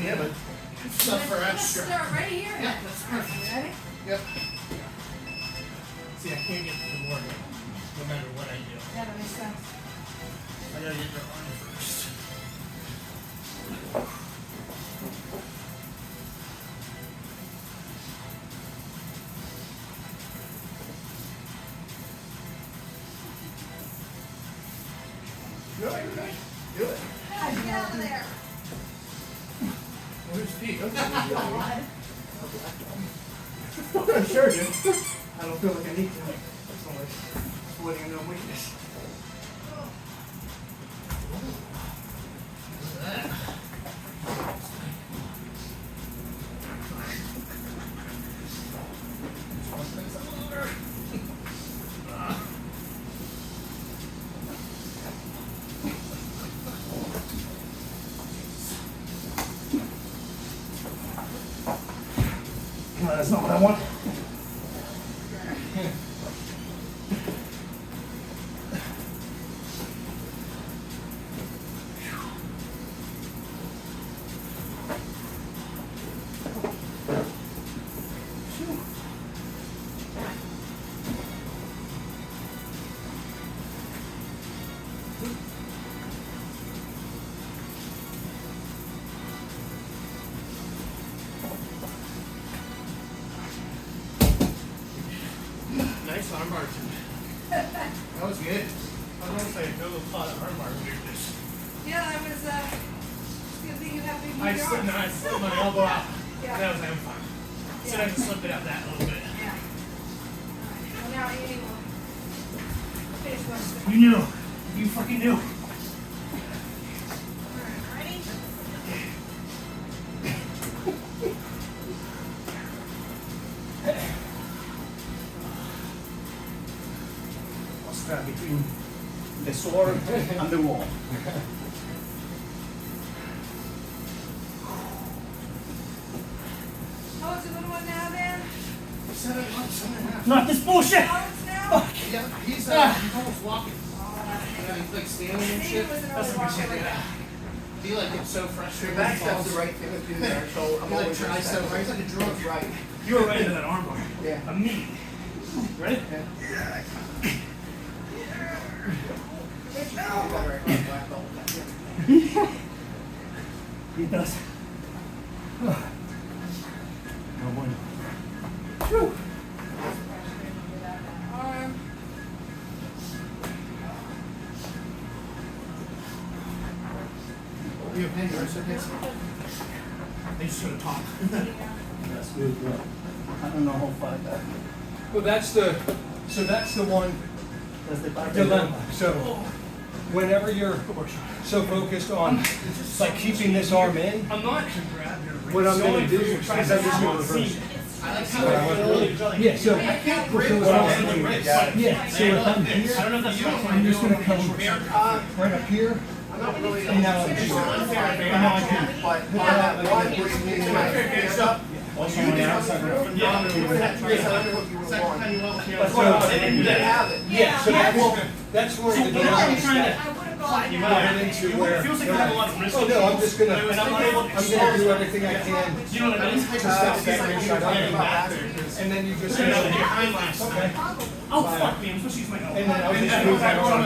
Yeah, but stuff for Let's extra. start right here. Yeah, that's perfect. You ready? Yep. See, I can't get to the board no matter what I do. Yeah, that makes sense. I gotta get your arm first. No, you're right. Do it. Yeah, get out of there. Where's Pete? I'm sure, dude. I don't feel like I need to. It's not like splitting no weakness. That's not what I want. arm bars. That was good. I was gonna say, I feel a lot of arm bar weirdness. Yeah, I was, good thing you have big I slipped, no, I slipped my elbow out. Yeah. And I was like, I'm fine. So I just slipped it out that a little bit. Yeah. Well, now you will finish what's You knew. You fucking knew. Ready? I'll stand between the sword and the wall. How old's the little one now then? 7 months, 7.5. Not this bullshit! How old's now? Yeah, he's almost walking. He's like standing and Maybe shit. it was an That's older what walker we like said. that. He like gets so Your frustrated. back when he step's falls. the right thing to do there, so I'm He like always tries so hard. He's like a drunk. That's right. You were right into that arm bar. Yeah. Immediately. Ready? He does. No bueno. Arm. You have pain, right? So it's- They just gonna talk. That's good, bro. I don't know how far that. Well, that's the one That's the part. dilemma. So whenever you're so focused on like keeping this arm in, I'm not. what I'm gonna do is I'm just gonna reverse it. I like how I feel. Yeah, so I can't so grip if with I'm- my hand. yeah, so if I'm here, I don't know if that's right. I'm just gonna come right up here, I'm not really. and now I'm just. And now I can. But on that one, where you need my hands up, Also you on the did outside. phenomenal. You would have had to get underhook you would have won. So, You didn't have it. yeah, so that's where the dilemma I'm is. trying to. I would have gone. You now. might Get into where. It feels like I have a lot of risk. Oh no, I'm just gonna. And I'm not able to. I'm gonna do everything I can You know what I mean? to stop that Like range you were shot talking about up. last week. And then you just. You know, Okay. behind last time. Oh, fuck me. I'm supposed to use my elbow. And then I'll just move my arm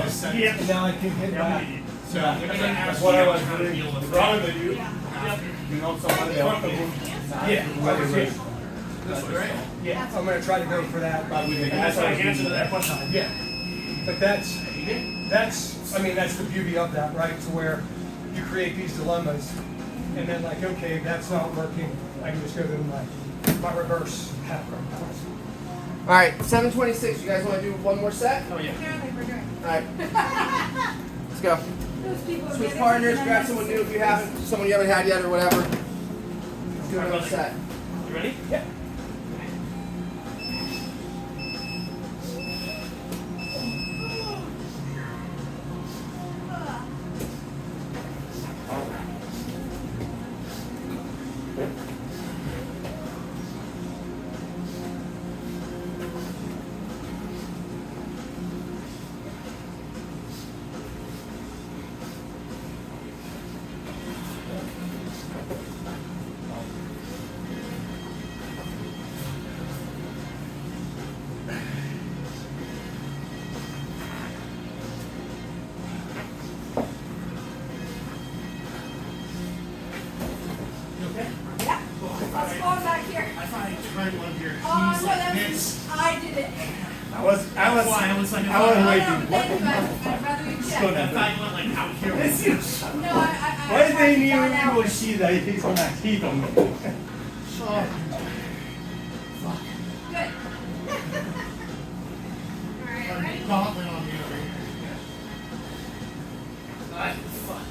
aside. Yeah. And now I can hit back. That's what I was doing. Wrong with you. Yeah. You know, somebody else. Yeah. That's great. Yeah, I'm gonna try to go for that. And that's my answer to that question. Yeah, but that's, I mean, that's the beauty of that, right? To where you create these dilemmas, and then like, okay, that's not working, I can just go to my reverse half guard. All right, 7:26. You guys want to do one more set? Oh, yeah. Apparently we're doing. All right. Let's go. Those people are Switch getting partners. it. Grab someone new if you haven't. Someone you haven't had yet or whatever. Let's do another set. You ready? Yeah. Yeah. Let's go back here. I thought I turned one here. Oh, He's no, like that this. was, I did it. I was Why? I was like, I was No, waiting. thank you, I'd rather you I check. thought you went like out here. With you. No, I. Why they tried to knew find out. you will see that he's gonna hit on me? Good. Alright, ready? Gauntlet on me over here. Ah, fuck.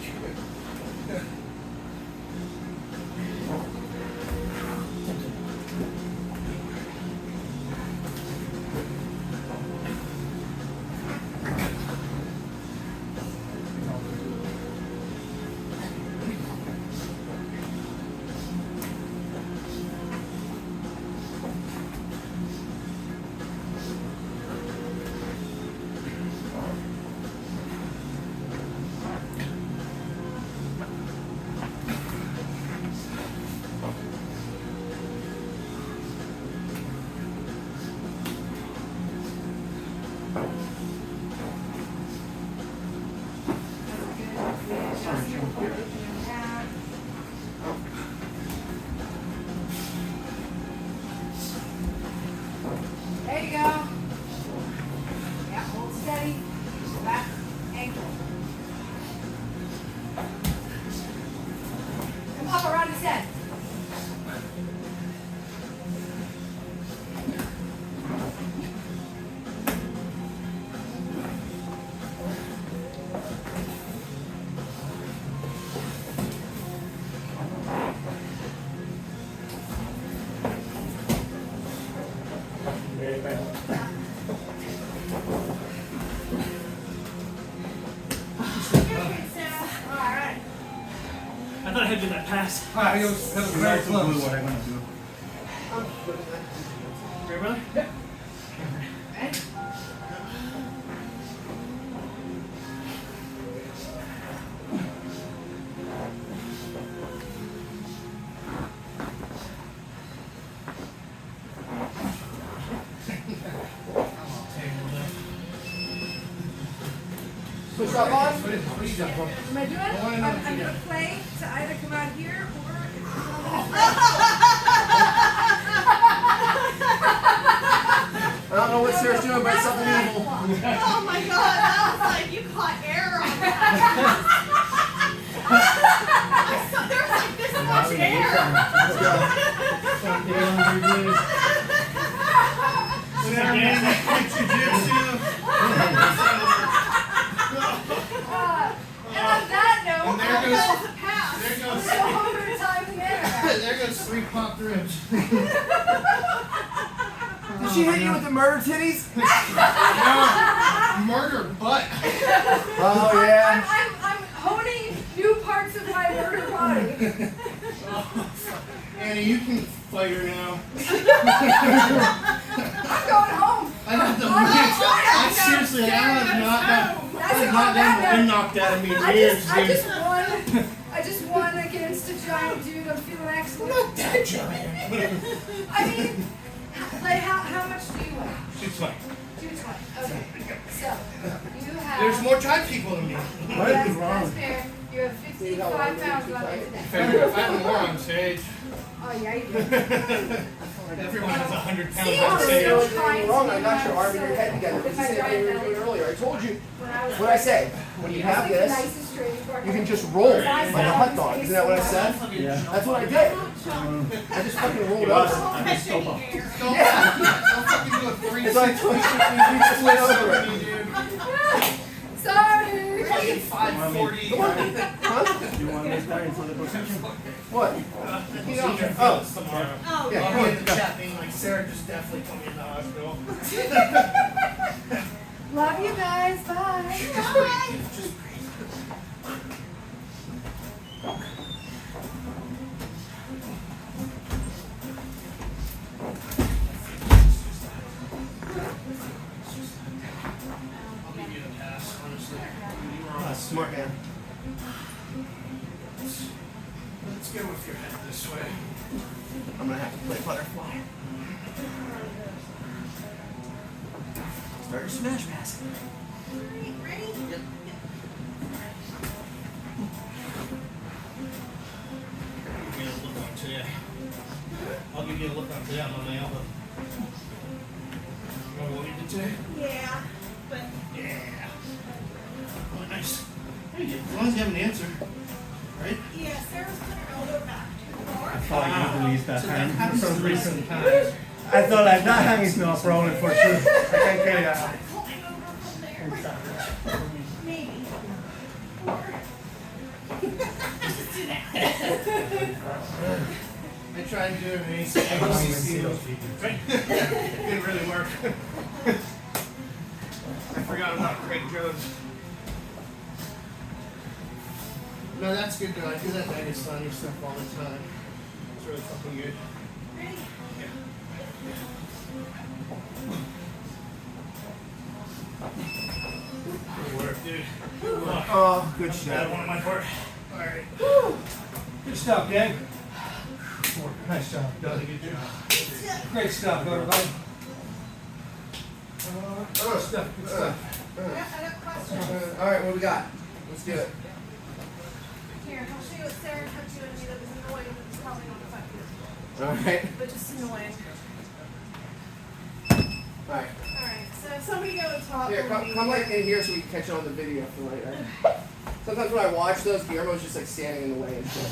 There you go. Alright. I thought I had to do that pass. Adios. That was You very guys will do close. what I'm gonna do. Very well. Push up on. Am I doing? I'm gonna play to either come out here or. I don't know what Sarah's doing, but it's something evil. Oh my god, that was like, you caught air on that. There was like this much air. And on that note, And there That goes, was a pass. there goes, so overtime the air. there goes 3 popped ribs. Did she hit you with the murder titties? Murder butt. Oh yeah. I'm honing new parts of my murder body. Annie, you can fight her now. I'm going home. I have the I'm not ribs. going I home. seriously, I have not That's gotten on that the wind note. knocked out of me in I years, dude. just won against a giant dude. I'm feeling excellent. Not that giant. I mean, like how much do you weigh? She's fine. 220. Okay. So you have. There's more giant people than me. That's fair. You have 55 pounds on you today. If I had more on stage, Oh yeah, you do. everyone has 100 pounds See, on I'm stage. still You're trying wrong. to I got your arm and your head together. It's the same thing we were doing earlier. I told you. What I say? When you have this, you can just roll like a hot dog. Isn't that what I said? Yeah. That's what I did. I just fucking rolled over. Don't fucking do a 360. It's like you just went over it. Sorry. 540. Huh? You want this guy in for the position? What? You know, Oh. tomorrow. Oh, Yeah, I'll come be on. in the chat being like, Sarah just definitely put me in the hospital. Love you guys. Bye. Bye. I'll give you the pass, honestly. You were Ah, smart man. Let's go with your head this way. I'm gonna have to play butterfly. Start your smash pass. Ready? Yep. I'll give you a look on today. I'll give you a look on today on my elbow. You want to leave it today? Yeah. But Yeah. Oh, nice. Hey, as long as you have an answer, right? yeah, Sarah's put her elbow back too far. I thought you released that So that hand for happens some 3 reason. times. I thought like that hand is not a problem for sure. I can't carry that. Pulling over from there. Maybe. Or just do that. I tried to do it and he said, right? It didn't really work. I forgot about Craig Jones. No, that's good though. I do that Dagestani stuff all the time. It's really fucking good. Ready? Good work, dude. Good luck. Oh, good shit. That one on my part. Alright. Good stuff, gang. Nice job. Really good job. Great stuff, everybody. Good stuff. Good stuff. I got questions. All right, what we got? Let's do it. Here, I'll show you what Sarah touched you and me that was annoying, but it's probably not effective. All right. But just annoying. All right. Alright, so if somebody go and talk. Here, come like in here so we can catch it on the video for later. Sometimes when I watch those, Guillermo's just like standing in the way and shit.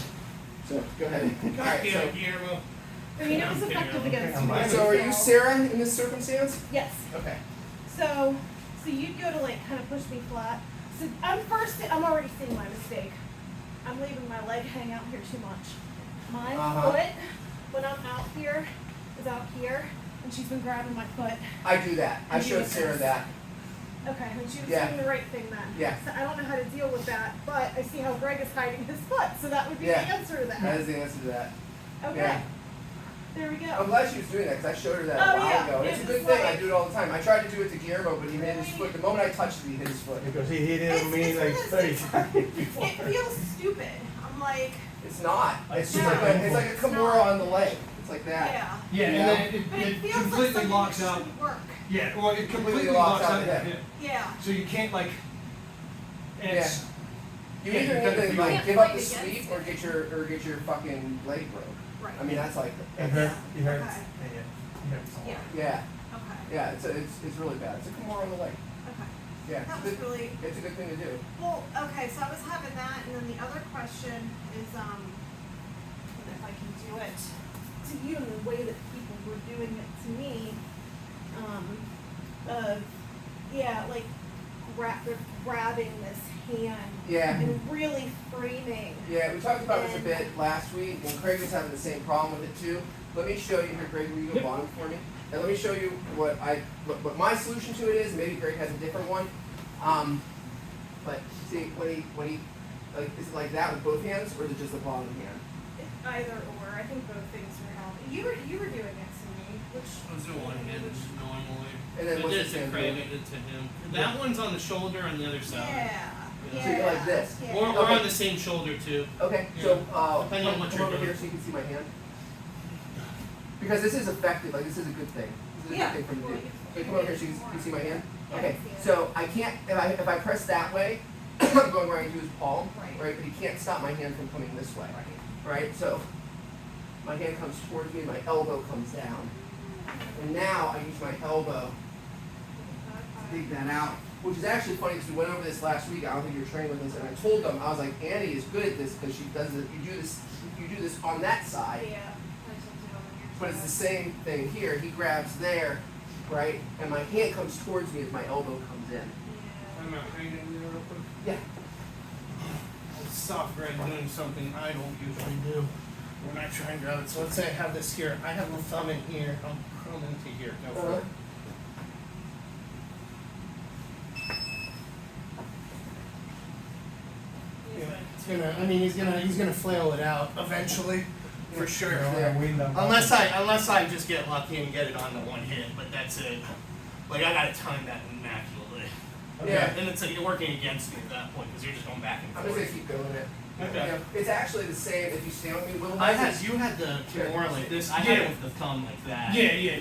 So go ahead. All right. Damn it, Guillermo. I mean, it was effective against me. So are you Sarah in this circumstance? Yes. Okay. So you'd go to like kind of push me flat. So I'm already seeing my mistake. I'm leaving my leg hang out here too much. My foot, when I'm out here, is out here, and she's been grabbing my foot. I do that. I showed Sarah that. Okay, then she was Yeah. doing the right thing then. Yeah. So I don't know how to deal with that, but I see how Greg is hiding his foot, so that would be Yeah. the answer to that. That is the answer to that. Okay. Yeah. There we go. I'm glad she was doing that because I showed her that a Oh, while yeah. ago. Yeah, It's a good it's thing. I like- do it all the time. I tried to do it to Guillermo, but he hit his foot. The moment I touched it, he hit his foot. Because he hit it It's- on me it's like one of 30 those times It before. feels stupid. I'm like, It's not. It's just Yeah. like it's like a Kimura on the leg. It's like that. yeah. Yeah, and Yeah. then But it it feels like completely something locks that out. shouldn't work. Yeah, well, it completely locks locks out out the the hip. hip. Yeah. So you can't like, it's, You Yeah, either you need gotta to feel- like Can't give up fight the against sleep or get your fucking leg broke. Right. I mean that's like It hurts. It hurts. Okay. Yeah, it hurts a lot. Yeah. yeah Okay. yeah it's really bad. It's a Kimura on the leg. Okay. Yeah, That it's was a good, really it's a good thing to do. well. Okay, so I was having that, and then the other question is, if I can do it to you in the way that people were doing it to me, yeah, like they're grabbing this hand Yeah. and really framing. Yeah, we talked about this a bit last week, and Craig was having the same problem with it too. Let me show you here, Greg. Will you go bottom for me? And let me show you what my solution to it is. Maybe Greg has a different one. But see, when he like, is it like that with both hands, or is it just the bottom hand? Either or, I think both things were helping. You were doing it to me, which I was doing one hand normally. And then I what's did this it to hand Craig, doing? I did it to him. That one's on the shoulder on the other side. yeah, Yeah. So you're like this. Yeah. Or Okay. on the same shoulder too. Okay, Yeah. so Depending on what come you're over doing. here so you can see my hand. Because this is effective. Like this is a good thing. This is a Yeah. good thing for me to do. Well, So come over here so you can see my hand. Yeah, I Okay, see it. so I can't if I press that way, I'm going right into his palm, Right. But he can't stop my hand from coming this way, right? So my hand comes towards me, my elbow comes down, and now I use my elbow to dig that out. Which is actually funny because we went over this last week. I don't think you were training with us, and I told them I was like, Annie is good at this because she does it. You do this on that side. Yeah. But it's the same thing here. He grabs there, right? And my hand comes towards me as my elbow comes in. I'm out hanging there real quick. Yeah. Soft grab doing something I don't usually do when I try and grab it. So let's say I have this here. I have my thumb in here. I'm curling to here. Go for it. It's gonna. I mean, he's gonna flail it out eventually, for sure. Unless I just get lucky and get it on the one hit, but that's it. Like I gotta time that immaculately. Yeah. And it's like you're working against me at that point because you're just going back and I'm forth. just gonna keep doing it. Okay. Yeah. It's actually the same if you stand with me. Will I has had you had the Kimura like this. I Yeah. had it with the thumb like that. yeah.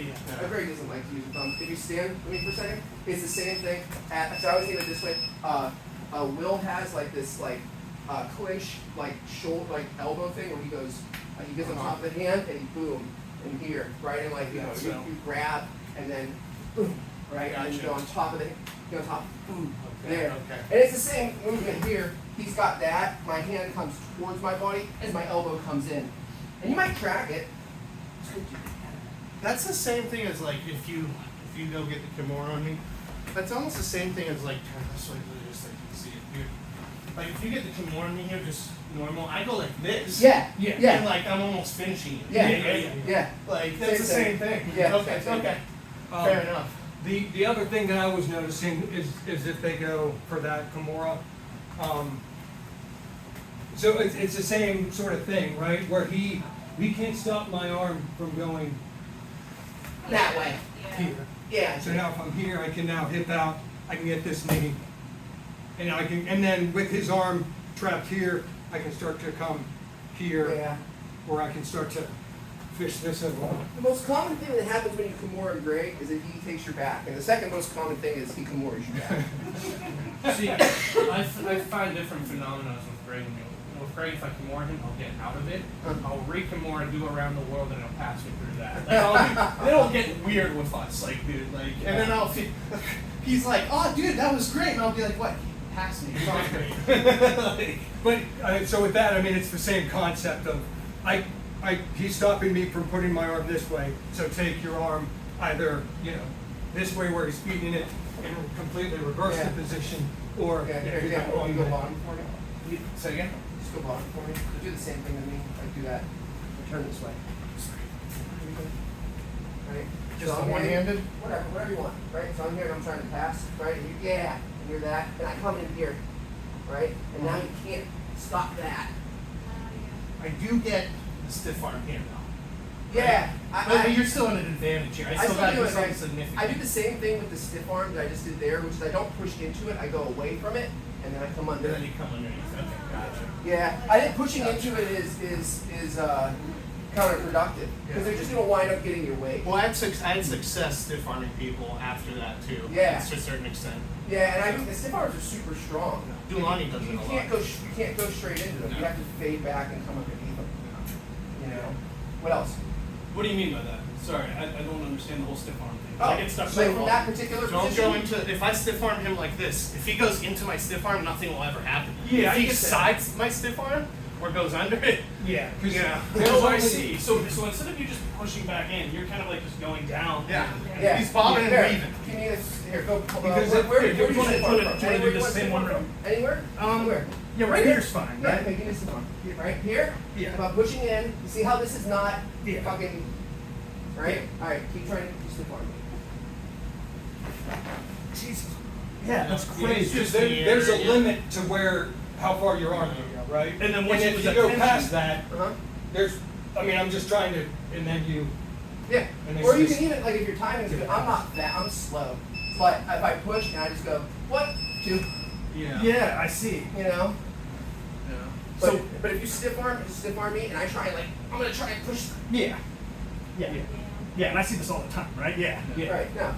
Greg doesn't like to use the thumb. If you stand with me for a second, it's the same thing. So I always think of it this way. Will has like this clinch shoulder elbow thing where he goes he gets on top of the hand and he boom in here, right? And like you grab and then boom, right? And then you go on top of go on top, boom, there. Okay. And it's the same movement here. He's got that. My hand comes towards my body as my elbow comes in. And you might track it. That's the same thing as like if you go get the Kimura on me. That's almost the same thing as like turn this way, just like you can see it here. Like if you get the Kimura on me here, just normal. I go like this. Yeah. And like I'm almost finishing it. Yeah. Like that's the same thing. Yeah. Okay. Same thing. Okay. Fair enough. The other thing that I was noticing is if they go for that Kimura, so it's the same sort of thing, right? Where he can't stop my arm from going That way. here. Yeah. So now if I'm here, I can now hip out, I can get this knee. And then with his arm trapped here, I can start to come here, Yeah. where I can start to fish this as well. The most common thing that happens when you Kimura Greg is that he takes your back. And the second most common thing is he Kimuras your back. See, I find different phenomena with Greg and me. With Greg, if I Kimura him, I'll get out of it. I'll re-Kimura, do around the world, and I'll pass me through that. Like, it'll get weird with us, like, dude, like. And then he's like, oh dude, that was great. And I'll be like, what? He passed me. It's not great. But, so with that, I mean, it's the same concept of, he's stopping me from putting my arm this way, so take your arm either, this way where he's feeding it and completely reverse the position, or. Yeah, here, you go bottom for me. Say again? Just go bottom for me. So do the same thing to me. Like do that. Turn this way. Right? Just So I'm one here- handed? whatever you want, right? So I'm here and I'm trying to pass, right? And yeah, and you're that, and I come in here, right? And now you can't stop that. I do get the stiff arm here though. Yeah, But you're still at an advantage here. I still still got to do do it, something right? significant. I do the same thing with the stiff arm that I just did there, which is I don't push into it, I go away from it, and then I come under And it. then you come underneath. Okay, gotcha. Yeah, I think pushing into it is counterproductive, because they're just gonna wind up getting your weight. Well, I had success stiff arming people after that too. Yeah. To a certain extent. Yeah, and I think the stiff arms are super strong. Dulani does it You a can't lot. you can't go straight into them. You No. have to fade back and come underneath them. You know. What else? What do you mean by that? Sorry, I don't understand the whole stiff arm thing. Oh, I get stuck so so from that particular Don't position. go into, if I stiff arm him like this, if he goes into my stiff arm, nothing will ever happen. Yeah, if I he get that. sides my stiff arm or goes under it, Yeah. yeah. Oh, I see. So instead of you just pushing back in, you're kind of like just going down. Yeah. Yeah. He's bobbing Here, and weaving. Give me this. Here, go. Because where do you do you wanna sit put from? it- do you wanna do Anywhere the want same sit one from? room? Anywhere? Where? Yeah, right here's fine. Yeah, okay, give me some more. Right here? Yeah. About pushing in. You see how this is not Yeah. fucking. Right? Alright, keep trying to keep stiff arm. Jesus. Yeah, that's Yeah, crazy. it's just the there's a area. limit to where, how far your arm can go, right? And then once you if lose you that go tension- past that, Uh-huh. I'm just trying to, and then you, Yeah. And Or it's you just- can even, like, if your timing's good, I'm not that, I'm slow. But if I push and I just go, 1, 2, Yeah. Yeah, I see. you know? Yeah. But, but if you stiff arm me and I try and, like, I'm gonna try and push. Yeah. Yeah. Yeah, and I see this all the time, right? Yeah. Yeah. Right, no.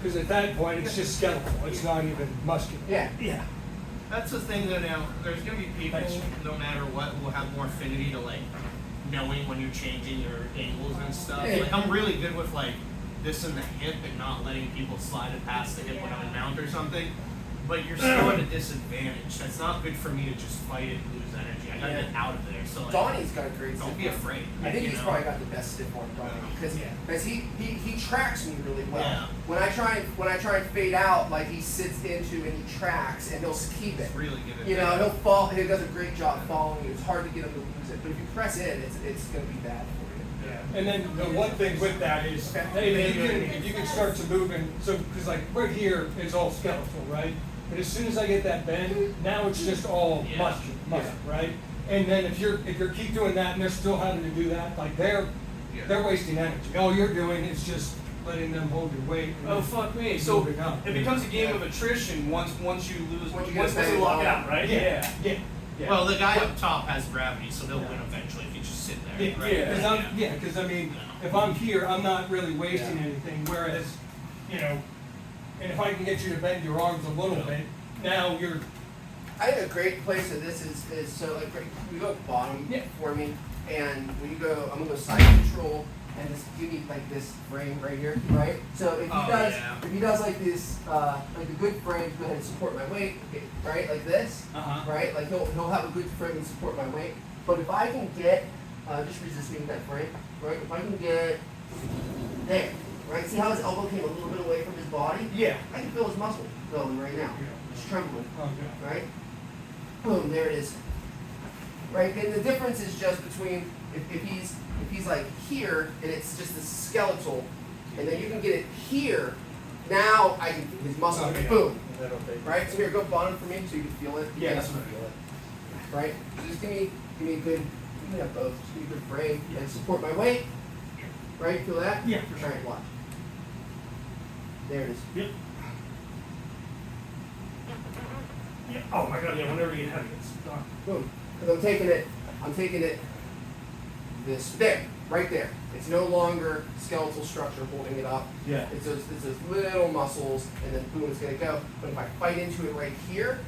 because at that point, it's just skeletal, it's not even muscular. Yeah. Yeah. That's the thing that now, there's gonna be people, no matter what, who will have more affinity to like knowing when you're changing your angles and stuff. Yeah. Like I'm really good with like this in the hip and not letting people slide it past the hip when I'm in mount or something. But you're still at a disadvantage. That's not good for me to just fight it and lose energy. I gotta Yeah. get out of there. So like, Donnie's got a great don't stiff be arm. afraid. I think you he's know? probably got the best stiff arm Donnie because Yeah. he tracks me really well. Yeah. When I try and fade out, like he sits into and he tracks and he'll keep it. He's really good at You know, that. he'll fall. He does a great job following you. It's hard to get him to lose it, but if you press in, it's gonna be bad for you. Yeah. And then the one thing with that is, if you can start to move in, so, because like right here, it's all skeletal, right? But as soon as I get that bend, now it's just all Yeah. muscle, right? And then if you're keep doing that and they're still having to do that, like they're wasting energy. All you're doing is just letting them hold your weight. and Oh fuck me! So moving up. it becomes a game of attrition once you lose. Once you Once get you lock banged out, right? Yeah, yeah. Yeah. Well, the guy up top has gravity, so they'll win eventually if you just sit there. Yeah, right? because I mean, if I'm here, I'm not really wasting anything, whereas, and if I can get you to bend your arms a little bit, now you're, I think a great place of this is so like we go bottom Yeah. for me, and when you go, I'm gonna go side control and just give me like this frame right here, right? So if he Oh, does, yeah. if he does like this, like a good frame, go ahead and support my weight, okay, right? Like this, Uh-huh. right? Like he'll have a good frame and support my weight. But if I can get, just resisting that frame, right? If I can get there, right? See how his elbow came a little bit away from his body? Yeah. I can feel his muscle going right now. It's trembling, okay. right? Boom, there it is. Right? And the difference is just between if he's like here and it's just a skeletal, and then you can get it here. Now I can his muscle, Okay. boom. That'll take- Right? So here, go bottom for me so you can feel it. Yeah, You that's can what I feel it. Right? So just give me a good, you can have both. Just give me a good frame and support my weight. Right? Feel that? Yeah, for sure. Alright, watch. There it is. Yep. Yeah. Oh my god! Yeah. Whenever you get heavy, it's done. Boom. Because I'm taking it this, there, right there. It's no longer skeletal structure holding it up. Yeah. It's those little muscles, and then boom, it's gonna go. But if I fight into it right here,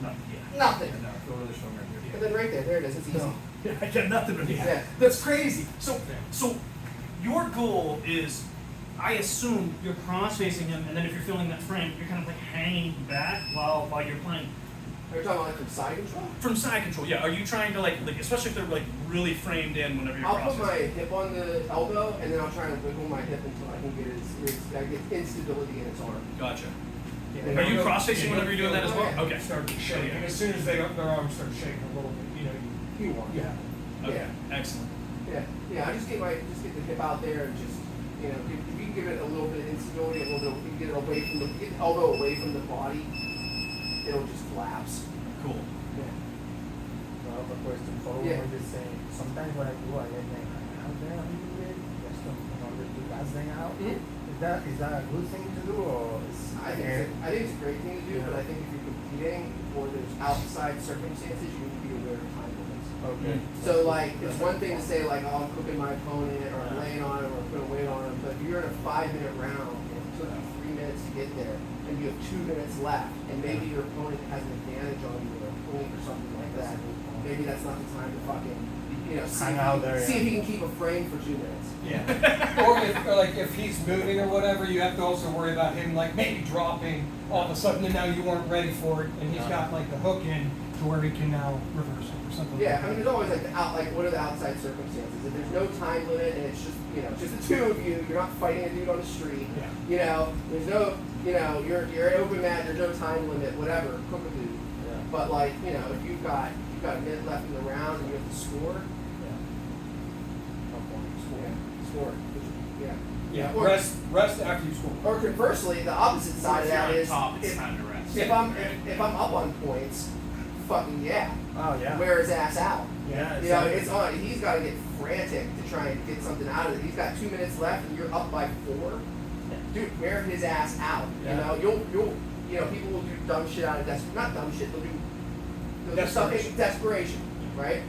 No. Yeah. nothing. And now go to the shoulder here. And then right there it is. It's easy. Yeah. I got nothing with you. Yeah. That's crazy. So your goal is, I assume you're cross-facing him, and then if you're feeling that frame, you're kind of like hanging back while you're playing. Are you talking about like from side control? From side control, yeah. Are you trying to like especially if they're like really framed in whenever you're I'll put cross-facing? my hip on the elbow, and then I'll try to wiggle my hip until I can get I get instability in its arm. Gotcha. Yeah. Are you cross-facing whenever you're doing that as well? Yeah. Okay. Start to shake, and as soon as their arms start shaking a little bit, You want. yeah. Okay. Yeah. Excellent. Yeah. I just get the hip out there and just you know, if you give it a little bit of instability, a little bit, you get it away from the, get the elbow away from the body, it'll just collapse. Cool. Yeah. I have a question for Yeah. what you're saying. Sometimes what I do, I let them hang out there a little bit, just in order to gas them out. Mhm. Is that a good thing to do, or is I think it's a great thing to do, but I think if you're competing or there's outside circumstances, you need to be aware of time limits. okay? So like, it's one thing to say like, oh, I'm cooking my opponent, or I'm laying on him, or I'm putting weight on him, but if you're in a 5-minute round, and it took you 3 minutes to get there, and you have 2 minutes left, and maybe your opponent has an advantage on you or a point or something like that, maybe that's not the time to fucking, you know, see, Hang out there, see yeah. if he can keep a frame for 2 minutes. Yeah. Or like if he's moving or whatever, you have to also worry about him like maybe dropping all of a sudden and now you weren't ready for it and he's got like the hook in to where he can now reverse it or something Yeah, like I that. mean, there's always like the what are the outside circumstances? If there's no time limit and it's just, you know, just the two of you, you're not fighting a dude on the street. Yeah. You know, there's no, you know, you're an open mat, there's no time limit, whatever, cook a dude. Yeah. But like, you know, if you've got a minute left in the round and you have to score, score. Yeah. Yeah, Or, rest after you score. or conversely, the opposite side of that is top, it's if, time to rest. if I'm up on points, fucking yeah, Oh yeah. wear his ass out. Yeah. You know, it's on. He's got to get frantic to try and get something out of it. He's got 2 minutes left, and you're up by 4. Dude, wear his ass out. Yeah. You know, you know, people will do dumb shit out of not dumb shit. They'll do something desperation, right?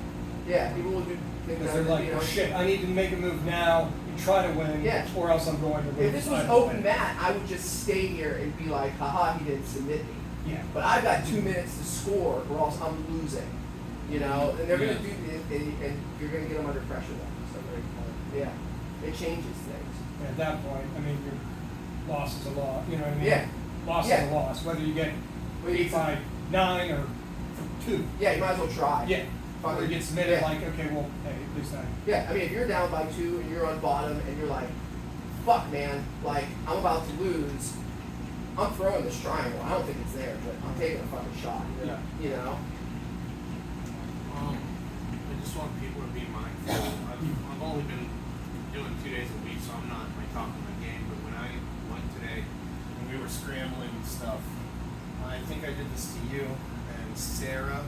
Yeah, people will do things Because out they're of, like, you know. well, shit, I need to make a move now and try to win, Yeah. or else I'm going to lose. If this was either open way. mat, I would just stay here and be like, haha, he didn't submit me. Yeah. But I've got 2 minutes to score, or else I'm losing. You know, and they're gonna do it, and you're gonna get them under pressure then. So yeah, it changes things. At that point, I mean, your loss is a loss, you know what I mean? Yeah. Loss Yeah. is a loss, whether you get Well, you- 8-5-9 or 2. Yeah, you might as well try. Yeah. Or you get submitted Yeah. like, okay, well, hey, at least I. Yeah, I mean, if you're down by 2 and you're on bottom and you're like, fuck, man, like, I'm about to lose, I'm throwing this triangle. I don't think it's there, but I'm taking a fucking shot. Yeah. You know? I just want people to be mindful. I've only been doing 2 days a week, so I'm not my top of my game. But when I went today, and we were scrambling and stuff, I think I did this to you and Sarah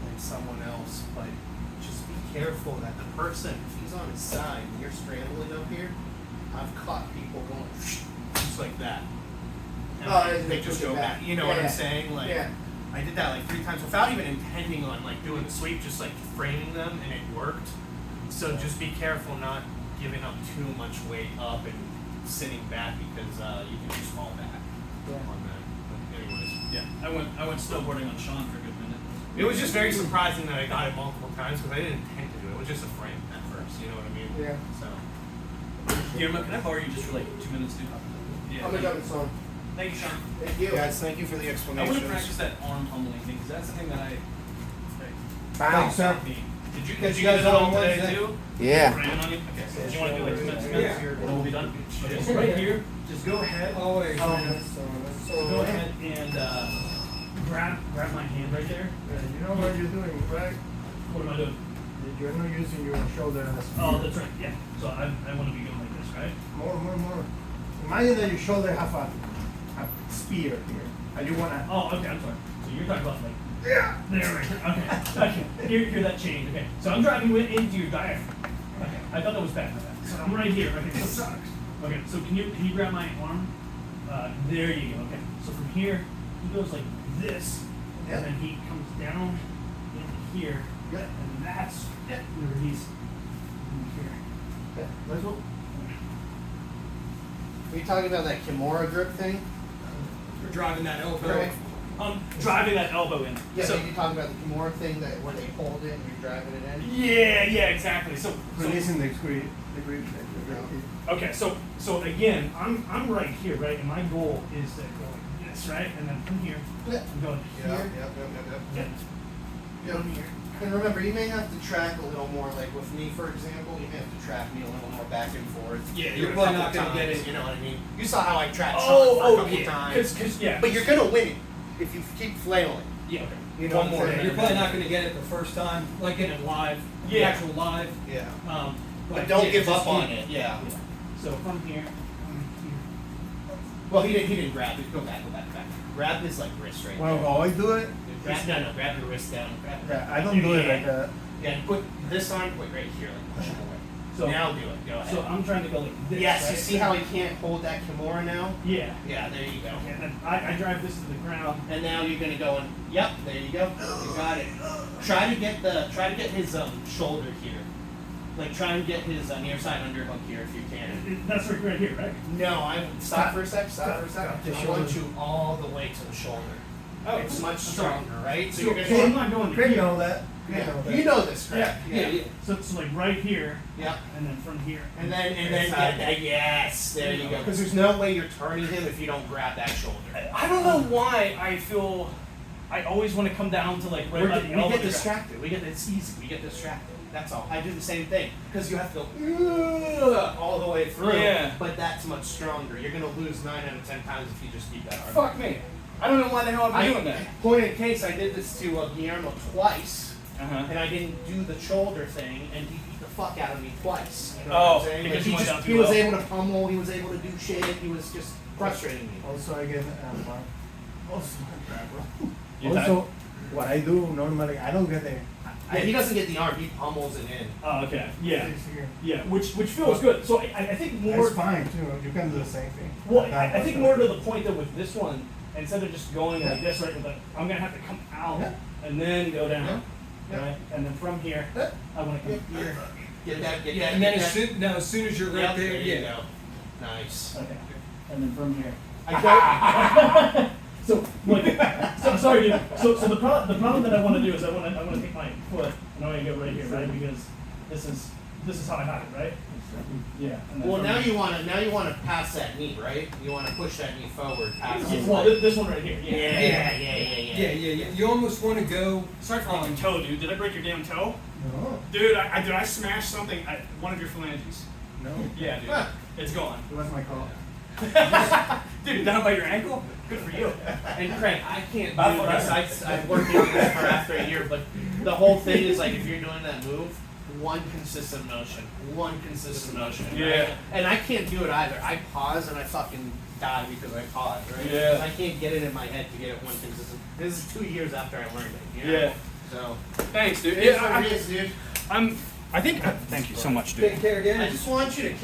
and someone else. But just be careful that the person, if he's on his side and you're scrambling up here, I've caught people going just like that. And Oh, they just go back. You know what I'm saying? Like. Yeah. I did that like 3 times without even intending on like doing the sweep, just like framing them, and it worked. So just be careful not giving up too much weight up and sitting back because you can just fall back on that. But anyways, Yeah, I went snowboarding on Sean for a good minute. it was just very surprising that I got it multiple times because I didn't intend to do it. It was just a frame at first, you know what I mean? Yeah. So Guillermo, can I borrow you just for like 2 minutes, dude? I'm gonna jump in song. Thank you, Sean. Thank you. guys, thank you for the I explanations. want to practice that arm humbling thing because that's the thing that I. Bounce. So, Did you Catch get you guys it on on today Wednesday. too? Yeah. Ramming on you? Okay, so do you want to do like 2 minutes, 2 minutes? Yeah. And then we'll be done? Okay, so right here, just go ahead. always. So go ahead and grab my hand right there. You know what you're doing, right? What am I doing? You're not using your shoulder as Oh, that's right. Yeah. So I want to be going like this, right? more. Imagine that your shoulder have a spear here, and you wanna. Oh, okay. I'm sorry. So you're talking about like there, right here. Okay. Okay. Hear that change. Okay. So I'm driving into your diaphragm. Okay. I thought that was bad. So I'm right here. Okay. So sucks. Okay. So can you grab my arm? There you go. Okay. So from here he goes like this, Yeah. and then he comes down into here, Yeah. and that's where he's in here. Yeah. Let's go. Are you talking about that Kimura grip thing? You're driving that elbow. Right. Driving that elbow in. Yeah, So so you talking about the Kimura thing that where they hold it and you're driving it in? yeah, exactly. So Releasing the grip. okay, so again, I'm right here, right, and my goal is to go like this, right, and then from here, I'm going here, Yep. down here. And remember, you may have to track a little more, like with me, for example, you may have to track me a little more back and forth. Yeah, You're A probably couple not gonna get times, it. You know what I mean? You saw how I tracked Sean for a couple yeah, times. cause yeah. But you're gonna win it if you keep flailing. yeah, okay. You know One what I'm more. saying? You're probably not gonna get it the first time, like in it live, the Yeah. actual live. Yeah. But But don't yeah, give just up on keep- it. Yeah. So from here. Well, he didn't grab it. Go back. Grab his like wrist right Well, there. how I do it? Grab your wrist down. Grab Yeah, I don't do it like that. Yeah, put this arm right here, like push him away. So Now do it. Go ahead. So I'm trying to go like this. Yes, right? you see how he can't hold that Kimura now? Yeah. Yeah, there you go. And then I drive this to the ground. And now you're gonna go and yep, there you go. You got it. Try to get his shoulder here. Like try and get his near side underhook here if you can. That's right here, right? No, I stop for a sec. Stop for a sec. Stop the I want shoulder. you all the way to the shoulder. Oh, It's much stronger, right? So So, you're gonna so I'm not going to Craig here. know that. Craig yeah. know that. You know this, Yeah, correct? yeah. So like right here, Yep. and then from here. And then Inside. yes, there you go. Because there's no way you're turning him if you don't grab that shoulder. I don't know why I feel I always want to come down to like right by the We elbow. get distracted. It's easy. We get distracted. That's all. I do the same thing because you have to go all the way through. Yeah. But that's much stronger. You're gonna lose 9 out of 10 times if you just keep that arm. Fuck me. I don't know why the hell I'm doing that. Point in case, I did this to Guillermo twice, Uh-huh. and I didn't do the shoulder thing, and he beat the fuck out of me twice. You know Oh, what I'm saying? because Like, you went down he too was low. able to pummel. He was able to do shit. He was just frustrating me. Also, I get also, You also what I do normally, I don't get the. Yeah, he doesn't get the arm. He pummels it in. Oh, okay. Yeah. It's here. Yeah. Which feels good. So I think more. That's fine too. You can do the same thing. Well, I think more to the point that with this one, instead of just going like this, right, with the, I'm gonna have to come out Yeah. and then go down, Yeah. right, and then from here, Yeah. I want to come here. Get that. Get Yeah, that. and then get as that. soon, now as soon as you're right Yep, there, you yeah. go. Nice. Okay, and then from here. I don't. So, like, so sorry, dude. So the problem that I want to do is I want to take my foot and I want to go right here, right, because this is how I have it, right? Yeah. And then Well, from now here. you want to pass that knee, right? You want to push that knee forward, pass. Yeah, it. well, this one right here. Yeah. Yeah. You almost want to go. Sorry for breaking your toe, dude. Did I break your damn toe? No, Dude, I smashed something. One of your phalanges. no. Yeah, dude. Huh. It's gone. It was my call. Dude, down by your ankle? Good for you. And Craig, I can't Bye do forever. this. I've worked on this for after a year, but the whole thing is like if you're doing that move, one consistent motion. Right? Yeah. And I can't do it either. I pause and I fucking die because I pause, right? Yeah. And I can't get it in my head to get it one consistent. This is 2 years after I learned it. You know? Yeah. So. Thanks, dude. It is what it is, dude. I think. Thank you so much, dude. Take care, again. I just want you to